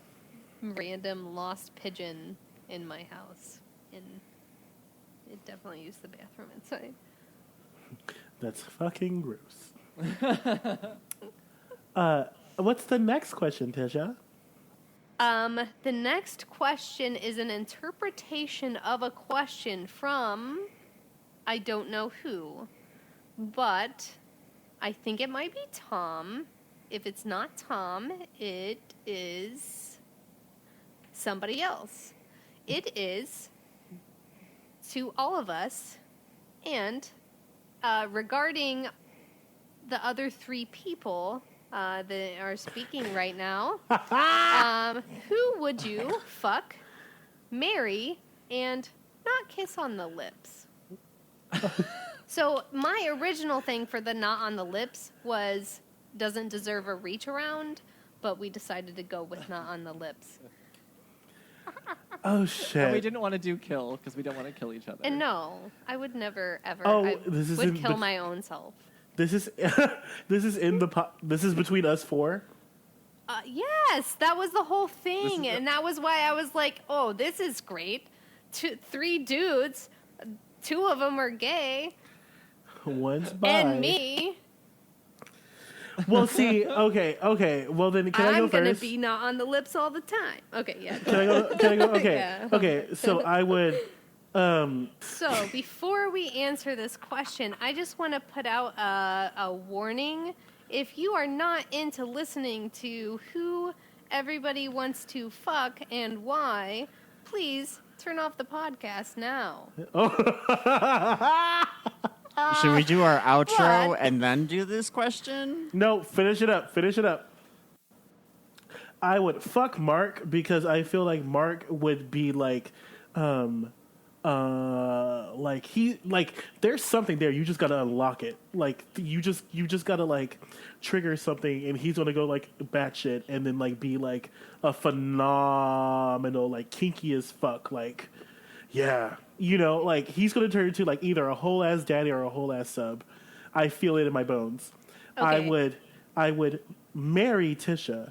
random lost pigeon in my house, and it definitely used the bathroom inside. That's fucking gross. What's the next question, Tisha? The next question is an interpretation of a question from I don't know who, but I think it might be Tom. If it's not Tom, it is somebody else. It is to all of us, and regarding the other three people that are speaking right now, who would you fuck, marry, and not kiss on the lips? So my original thing for the not on the lips was doesn't deserve a reach around, but we decided to go with not on the lips. Oh, shit. And we didn't want to do kill because we don't want to kill each other. And no, I would never, ever. Oh, I this is would kill my own self. This is this is between us four. Yes, that was the whole thing, and that was why I was like, "Oh, this is great." Three dudes, two of them are gay, One's bi. and me. Well, see, okay. Well, then can I go I'm first? gonna be not on the lips all the time. Okay, yeah. Can I go? Okay, Yeah. okay. So I would. So before we answer this question, I just want to put out a warning. If you are not into listening to who everybody wants to fuck and why, please turn off the podcast now. Should we do our outro What? and then do this question? No, finish it up. I would fuck Mark because I feel like Mark would be like there's something there. You just gotta unlock it. Like you just gotta like trigger something, and he's gonna go like batshit, and then like be like a phenomenal like kinky as fuck. Like, yeah, like he's gonna turn into like either a whole ass daddy or a whole ass sub. I feel it in my bones. Okay. I would marry Tisha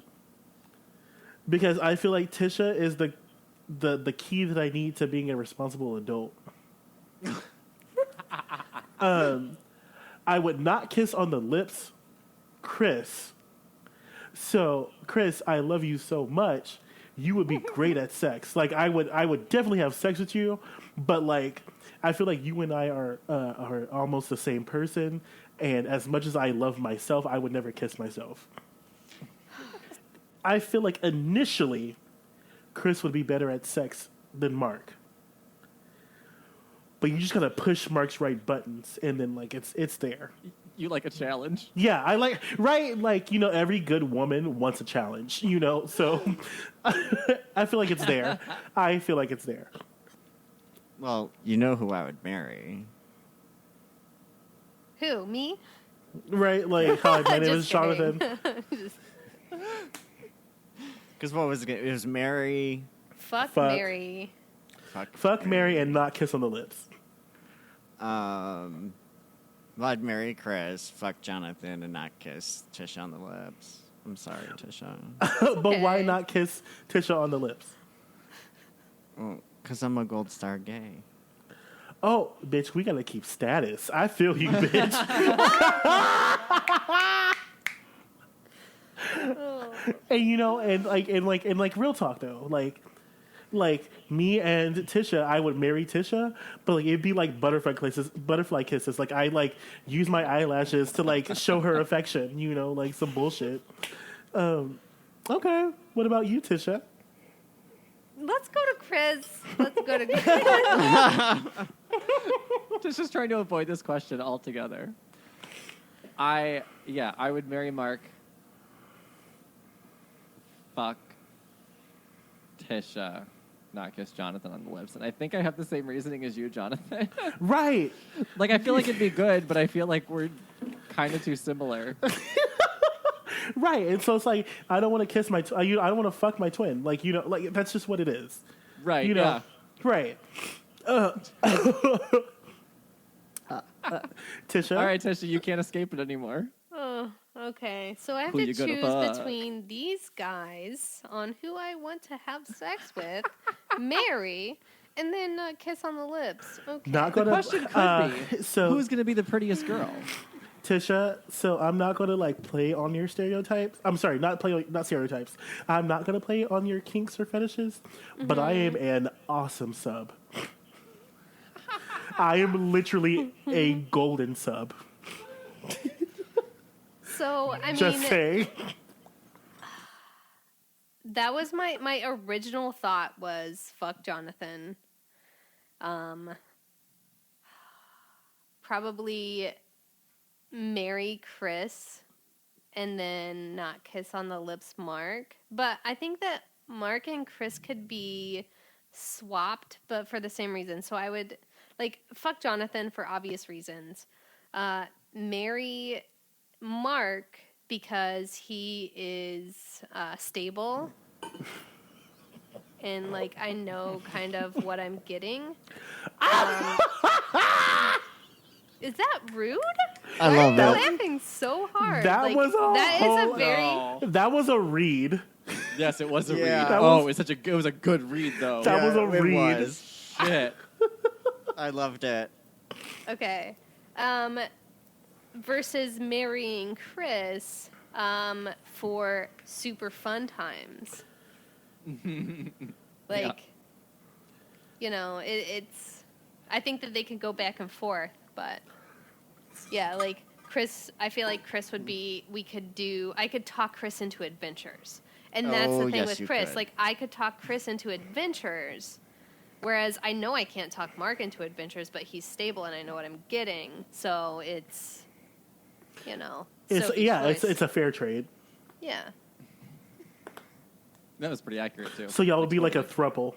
because I feel like Tisha is the key that I need to being a responsible adult. I would not kiss on the lips, Chris. So, Chris, I love you so much. You would be great at sex. Like I would definitely have sex with you, but like I feel like you and I are almost the same person. And as much as I love myself, I would never kiss myself. I feel like initially, Chris would be better at sex than Mark. But you just gotta push Mark's right buttons, and then like it's there. You like a challenge? Yeah, I like right. Like every good woman wants a challenge. So I feel like it's there. Well, you know who I would marry. Who? Me? Right? Like, hi, my name is Just kidding. Jonathan. Because what was it? It was Mary. Fuck, Fuck. Mary. Fuck, marry, and not kiss on the lips. Well, I'd marry Chris, fuck Jonathan, and not kiss Tisha on the lips. I'm sorry, Tisha. But why Okay. not kiss Tisha on the lips? Because I'm a gold star gay. Oh, bitch, we gotta keep status. I feel you, bitch. And real talk though, like me and Tisha, I would marry Tisha, but like it'd be like butterfly kisses. Like I like use my eyelashes to like show her affection, like some bullshit. Okay, what about you, Tisha? Let's go to Chris. Just trying to avoid this question altogether. I would marry Mark. Fuck Tisha, not kiss Jonathan on the lips. And I think I have the same reasoning as you, Jonathan. Right. Like, I feel like it'd be good, but I feel like we're kind of too similar. Right. And so it's like, I don't want to kiss I don't want to fuck my twin. Like, like that's just what it is. Right, yeah. Right. Tisha? All right, Tisha, you can't escape it anymore. Oh, okay. So I have Who to you gonna choose fuck? between these guys on who I want to have sex with, marry, and then kiss on the lips. Okay. Not The gonna. question could be, so who's going to be the prettiest girl? Tisha, so I'm not gonna like play on your stereotypes. I'm sorry, not stereotypes. I'm not gonna play on your kinks or fetishes, but I am an awesome sub. I am literally a golden sub. So, I Just mean, say. that was my original thought was fuck Jonathan. Probably marry Chris and then not kiss on the lips Mark. But I think that Mark and Chris could be swapped, but for the same reason. So I would like fuck Jonathan for obvious reasons. Marry Mark because he is stable and like I know kind of what I'm getting. Is that rude? I Why love are you it. laughing so hard? That Like, was a that is whole- a very No. That was a read. Yes, it was a Yeah. read. That Oh, was- it was a good read though. That was a it read. was. Shit. I loved it. okay. Versus marrying Chris for super fun times. Like, you know, it's. I think that they can go back and forth, but yeah, like Chris. I feel like Chris would be. I could talk Chris into adventures, and that's Oh, the thing yes, with you Chris. could. Like, I could talk Chris into adventures. Whereas I know I can't talk Mark into adventures, but he's stable and I know what I'm getting. So it's, you know. Sophie's choice. It's a fair trade. Yeah. That was pretty accurate too. So y'all would be like a thruple.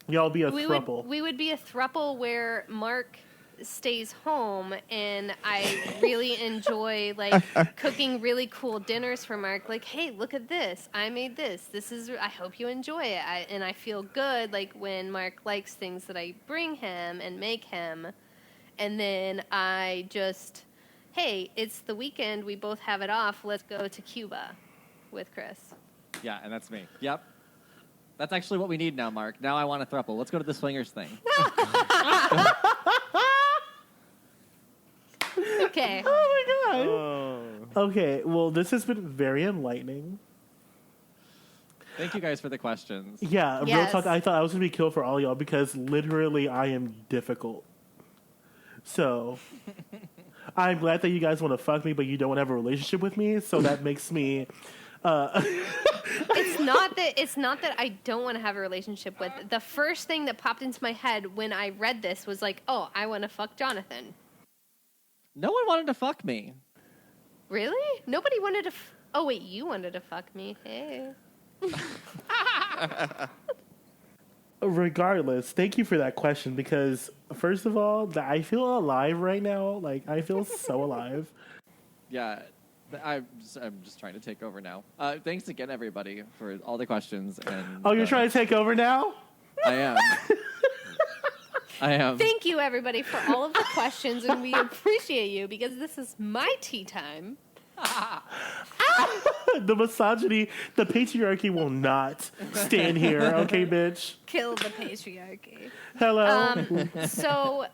Y'all would be a thruple. We would be a thruple where Mark stays home and I really enjoy like cooking really cool dinners for Mark. Like, hey, look at this. I made this. I hope you enjoy it. And I feel good like when Mark likes things that I bring him and make him. And then I just, hey, it's the weekend. We both have it off. Let's go to Cuba with Chris. Yeah, and that's me. Yep. That's actually what we need now, Mark. Now I want a throuple. Let's go to the swingers thing. Okay. Oh my god. Oh. Okay, well, this has been very enlightening. Thank you guys for the questions. Yeah, real Yes. talk. I thought I was gonna be killed for all y'all because literally I am difficult. So I'm glad that you guys want to fuck me, but you don't want to have a relationship with me. So that makes me. It's not that I don't want to have a relationship with. The first thing that popped into my head when I read this was like, oh, I want to fuck Jonathan. No one wanted to fuck me. Really? Nobody wanted to. Oh wait, you wanted to fuck me. Hey. Regardless, thank you for that question because first of all, I feel alive right now. Like I feel so alive. Yeah, I'm just trying to take over now. Thanks again, everybody, for all the questions. And Oh, you're trying to take over now? I am. I am. Thank you, everybody, for all of the questions, and we appreciate you because this is my tea time. The misogyny, the patriarchy will not stand here. Okay, bitch. Kill the patriarchy. Hello. So,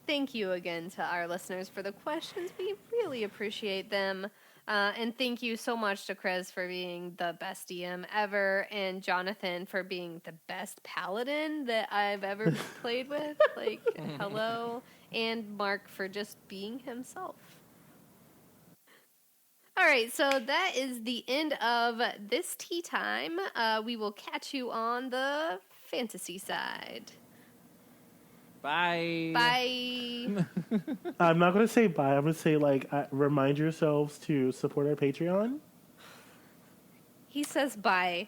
thank you again to our listeners for the questions. We really appreciate them. And thank you so much to Chris for being the best DM ever, and Jonathan for being the best paladin that I've ever played with. Like, hello. And Mark for just being himself. All right, so that is the end of this tea time. We will catch you on the fantasy side. Bye. Bye. I'm not going to say bye. I'm going to say, remind yourselves to support our Patreon. He says bye.